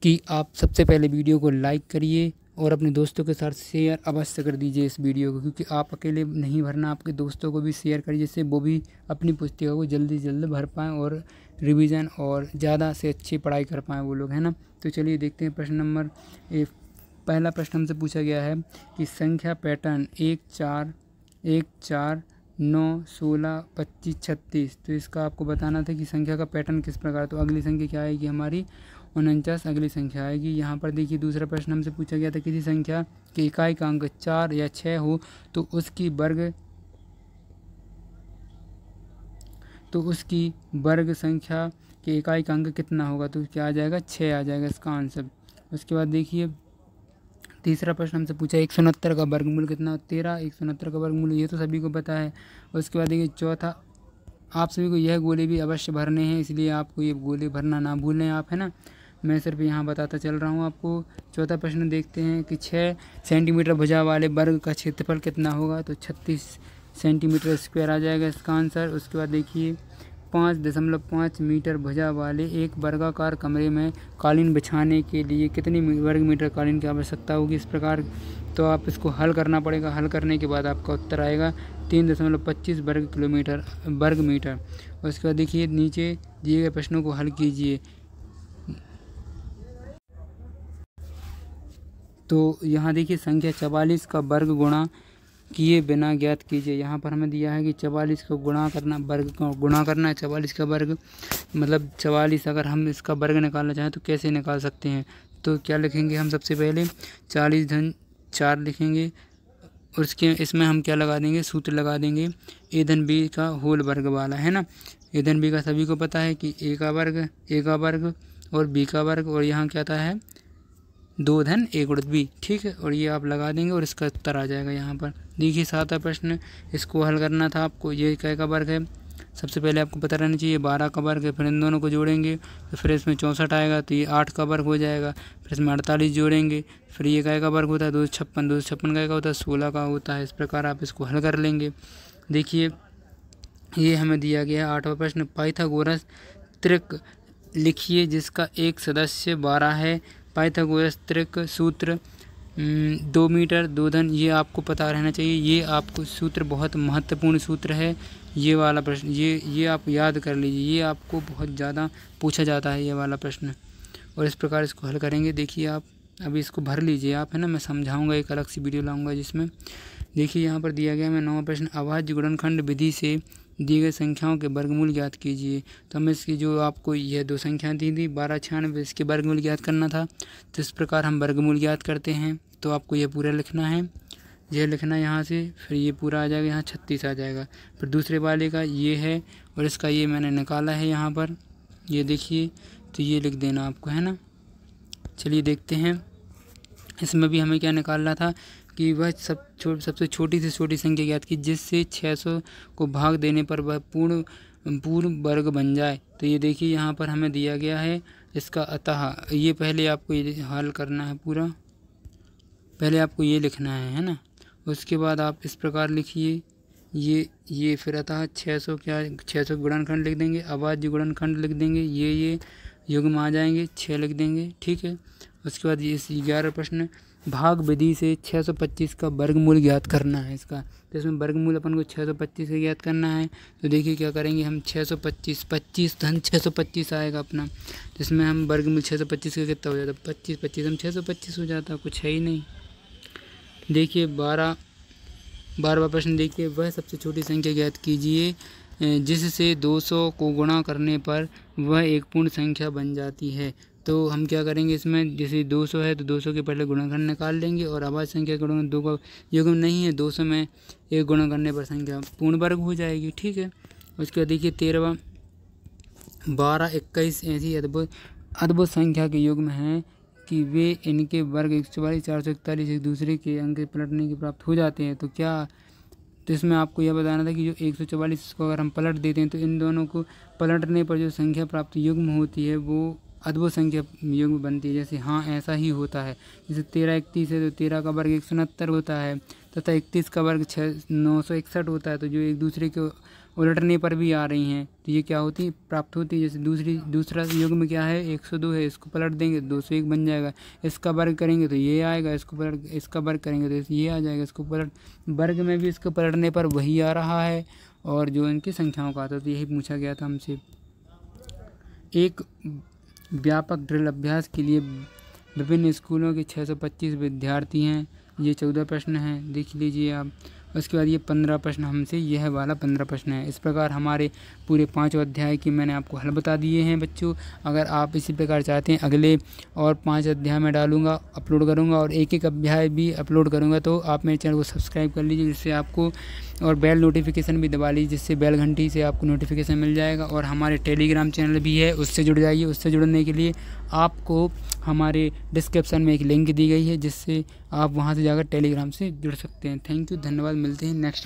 कि आप सबसे पहले वीडियो को लाइक करिए और अपने दोस्तों के साथ शेयर अवश्य कर दीजिए इस वीडियो को, क्योंकि आप अकेले नहीं भरना, आपके दोस्तों को भी शेयर करिए जिससे वो भी अपनी पुस्तिका को जल्दी से जल्दी भर पाएँ और रिवीजन और ज़्यादा से अच्छी पढ़ाई कर पाएँ वो लोग, है ना। तो चलिए देखते हैं प्रश्न नंबर पहला प्रश्न हमसे पूछा गया है कि संख्या पैटर्न 1 4 9 16 25 36। तो इसका आपको बताना था कि संख्या का पैटर्न किस प्रकार। तो अगली संख्या क्या आएगी हमारी 49 अगली संख्या आएगी। यहाँ पर देखिए दूसरा प्रश्न हमसे पूछा गया था किसी संख्या के इकाई का अंक 4 या 6 हो तो उसकी वर्ग संख्या के इकाई का अंक कितना होगा। तो क्या आ जाएगा 6 आ जाएगा इसका आंसर। उसके बाद देखिए तीसरा प्रश्न हमसे पूछा 169 का वर्गमूल कितना, 13। 169 का वर्गमूल ये तो सभी को पता है। उसके बाद देखिए चौथा आप सभी को यह गोले भी अवश्य भरने हैं, इसलिए आपको ये गोले भरना ना भूलें आप, है ना। मैं सिर्फ यहाँ बताता चल रहा हूँ आपको। चौथा प्रश्न देखते हैं कि 6 सेंटीमीटर भुजा वाले वर्ग का क्षेत्रफल कितना होगा। तो 36 सेंटीमीटर स्क्वायर आ जाएगा इसका आंसर। उसके बाद देखिए 5.5 मीटर भुजा वाले एक वर्गाकार कमरे में कालीन बिछाने के लिए कितनी वर्ग मीटर कालीन की आवश्यकता होगी इस प्रकार। तो आप इसको हल करना पड़ेगा। हल करने के बाद आपका उत्तर आएगा 3.25 वर्ग मीटर। उसके बाद देखिए नीचे दिए गए प्रश्नों को हल कीजिए। तो यहाँ देखिए संख्या 44 का वर्ग गुणा किए बिना ज्ञात कीजिए। यहाँ पर हमें दिया है कि 44 को गुणा करना, वर्ग को गुणा करना है। 44 का वर्ग मतलब 44, अगर हम इसका वर्ग निकालना चाहें तो कैसे निकाल सकते हैं। तो क्या लिखेंगे हम, सबसे पहले 40 धन 4 लिखेंगे और इसमें हम क्या लगा देंगे, सूत्र लगा देंगे ए धन बी का होल वर्ग वाला, है ना। ए धन बी का सभी को पता है कि ए का वर्ग और बी का वर्ग, और यहाँ क्या आता है 2 धन ए गुणित बी, ठीक है। और ये आप लगा देंगे और इसका उत्तर आ जाएगा यहाँ पर। देखिए 7वां प्रश्न, इसको हल करना था आपको। ये क्या का वर्ग है, सबसे पहले आपको पता रहना चाहिए 12 का वर्ग है। फिर इन दोनों को जोड़ेंगे तो फिर इसमें 64 आएगा, तो ये 8 का वर्ग हो जाएगा। फिर इसमें 48 जोड़ेंगे, फिर ये क्या का वर्ग होता है 256, 256 का होता है 16 का होता है। इस प्रकार आप इसको हल कर लेंगे। देखिए ये हमें दिया गया है 8वां प्रश्न, पाइथागोरस त्रिक लिखिए जिसका एक सदस्य 12 है। पाइथागोरस त्रिक सूत्र 2 मीटर 2 धन, ये आपको पता रहना चाहिए। ये आपको सूत्र बहुत महत्वपूर्ण सूत्र है। ये वाला प्रश्न ये आप याद कर लीजिए, ये आपको बहुत ज़्यादा पूछा जाता है ये वाला प्रश्न। और इस प्रकार इसको हल करेंगे। देखिए आप अभी इसको भर लीजिए आप, है ना। मैं समझाऊंगा, एक अलग सी वीडियो लाऊंगा जिसमें। देखिए यहाँ पर दिया गया है 9वां प्रश्न, अभाज्य गुणनखंड विधि से दी गई संख्याओं के वर्गमूल ज्ञात कीजिए। तो हमें इसकी जो आपको यह 2 संख्याएँ दी थी 1296, इसके वर्गमूल ज्ञात करना था। तो इस प्रकार हम वर्गमूल ज्ञात करते हैं। तो आपको यह पूरा लिखना है, यह लिखना यहाँ से, फिर ये पूरा आ जाएगा, यहाँ 36 आ जाएगा। फिर दूसरे वाले का ये है और इसका ये मैंने निकाला है यहाँ पर, ये देखिए। तो ये लिख देना आपको, है ना। चलिए देखते हैं इसमें भी हमें क्या निकालना था कि वह सबसे छोटी से छोटी संख्या ज्ञात की जिससे 600 को भाग देने पर वह पूर्ण वर्ग बन जाए। तो ये देखिए यहाँ पर हमें दिया गया है इसका, अतः ये पहले आपको ये हल करना है पूरा, पहले आपको ये लिखना है ना। उसके बाद आप इस प्रकार लिखिए ये फिर अतः 600 गुणनखंड लिख देंगे, अभाज्य गुणनखंड लिख देंगे, ये युग्म आ जाएंगे, 6 लिख देंगे, ठीक है। उसके बाद ये 11 प्रश्न, भाग विधि से 625 का वर्गमूल ज्ञात करना है इसका। तो इसमें वर्गमूल अपन को 625 से ज्ञात करना है। तो देखिए क्या करेंगे हम, 625 25 धन 625 आएगा अपना, जिसमें हम वर्गमूल 625 का कितना हो जाता है 25 25 हम 625 हो जाता, कुछ है ही नहीं। देखिए 12वां प्रश्न देखिए, वह सबसे छोटी संख्या ज्ञात कीजिए जिससे 200 को गुणा करने पर वह एक पूर्ण संख्या बन जाती है। तो हम क्या करेंगे इसमें, जैसे 200 है तो 200 के पहले गुणनखंड निकाल लेंगे और अभाज्य संख्या गुणन 2 का युग्म नहीं है, 200 में एक गुणा करने पर संख्या पूर्ण वर्ग हो जाएगी, ठीक है। उसके बाद देखिए 13वां, 12 21 ऐसी अद्भुत संख्या के युग्म हैं कि वे इनके वर्ग 144 441 एक दूसरे के अंक पलटने के प्राप्त हो जाते हैं। तो क्या, तो इसमें आपको यह बताना था कि जो 144 को अगर हम पलट देते हैं तो इन दोनों को पलटने पर जो संख्या प्राप्त युग्म होती है वो अद्भुत संख्या युग्म बनती है। जैसे हाँ ऐसा ही होता है, जैसे 13 31 है तो 13 का वर्ग 169 होता है तथा 31 का वर्ग 961 होता है। तो जो एक दूसरे के उलटने पर भी आ रही हैं तो ये क्या होती है, प्राप्त होती है। जैसे दूसरा युग्म क्या है 102 है, इसको पलट देंगे 201 बन जाएगा। इसका वर्ग करेंगे तो ये आएगा, इसका वर्ग करेंगे तो ये आ जाएगा। इसको पलट वर्ग में भी इसको पलटने पर वही आ रहा है और जो इनकी संख्याओं का आता है। तो यही पूछा गया था हमसे। एक व्यापक ड्रिल अभ्यास के लिए विभिन्न स्कूलों के 625 विद्यार्थी हैं। ये 14 प्रश्न हैं, देख लीजिए आप। उसके बाद ये 15 प्रश्न हमसे, यह वाला 15 प्रश्न है। इस प्रकार हमारे पूरे 5 अध्याय की मैंने आपको हल बता दिए हैं बच्चों। अगर आप इसी प्रकार चाहते हैं अगले और 5 अध्याय में डालूंगा, अपलोड करूंगा और एक अध्याय भी अपलोड करूंगा, तो आप मेरे चैनल को सब्सक्राइब कर लीजिए जिससे आपको, और बेल नोटिफिकेशन भी दबा लीजिए जिससे बेल घंटी से आपको नोटिफिकेशन मिल जाएगा। और हमारे टेलीग्राम चैनल भी है, उससे जुड़ जाइए। उससे जुड़ने के लिए आपको हमारे डिस्क्रिप्शन में एक लिंक दी गई है जिससे आप वहां से जाकर टेलीग्राम से जुड़ सकते हैं। थैंक यू, धन्यवाद। मिलते हैं नेक्स्ट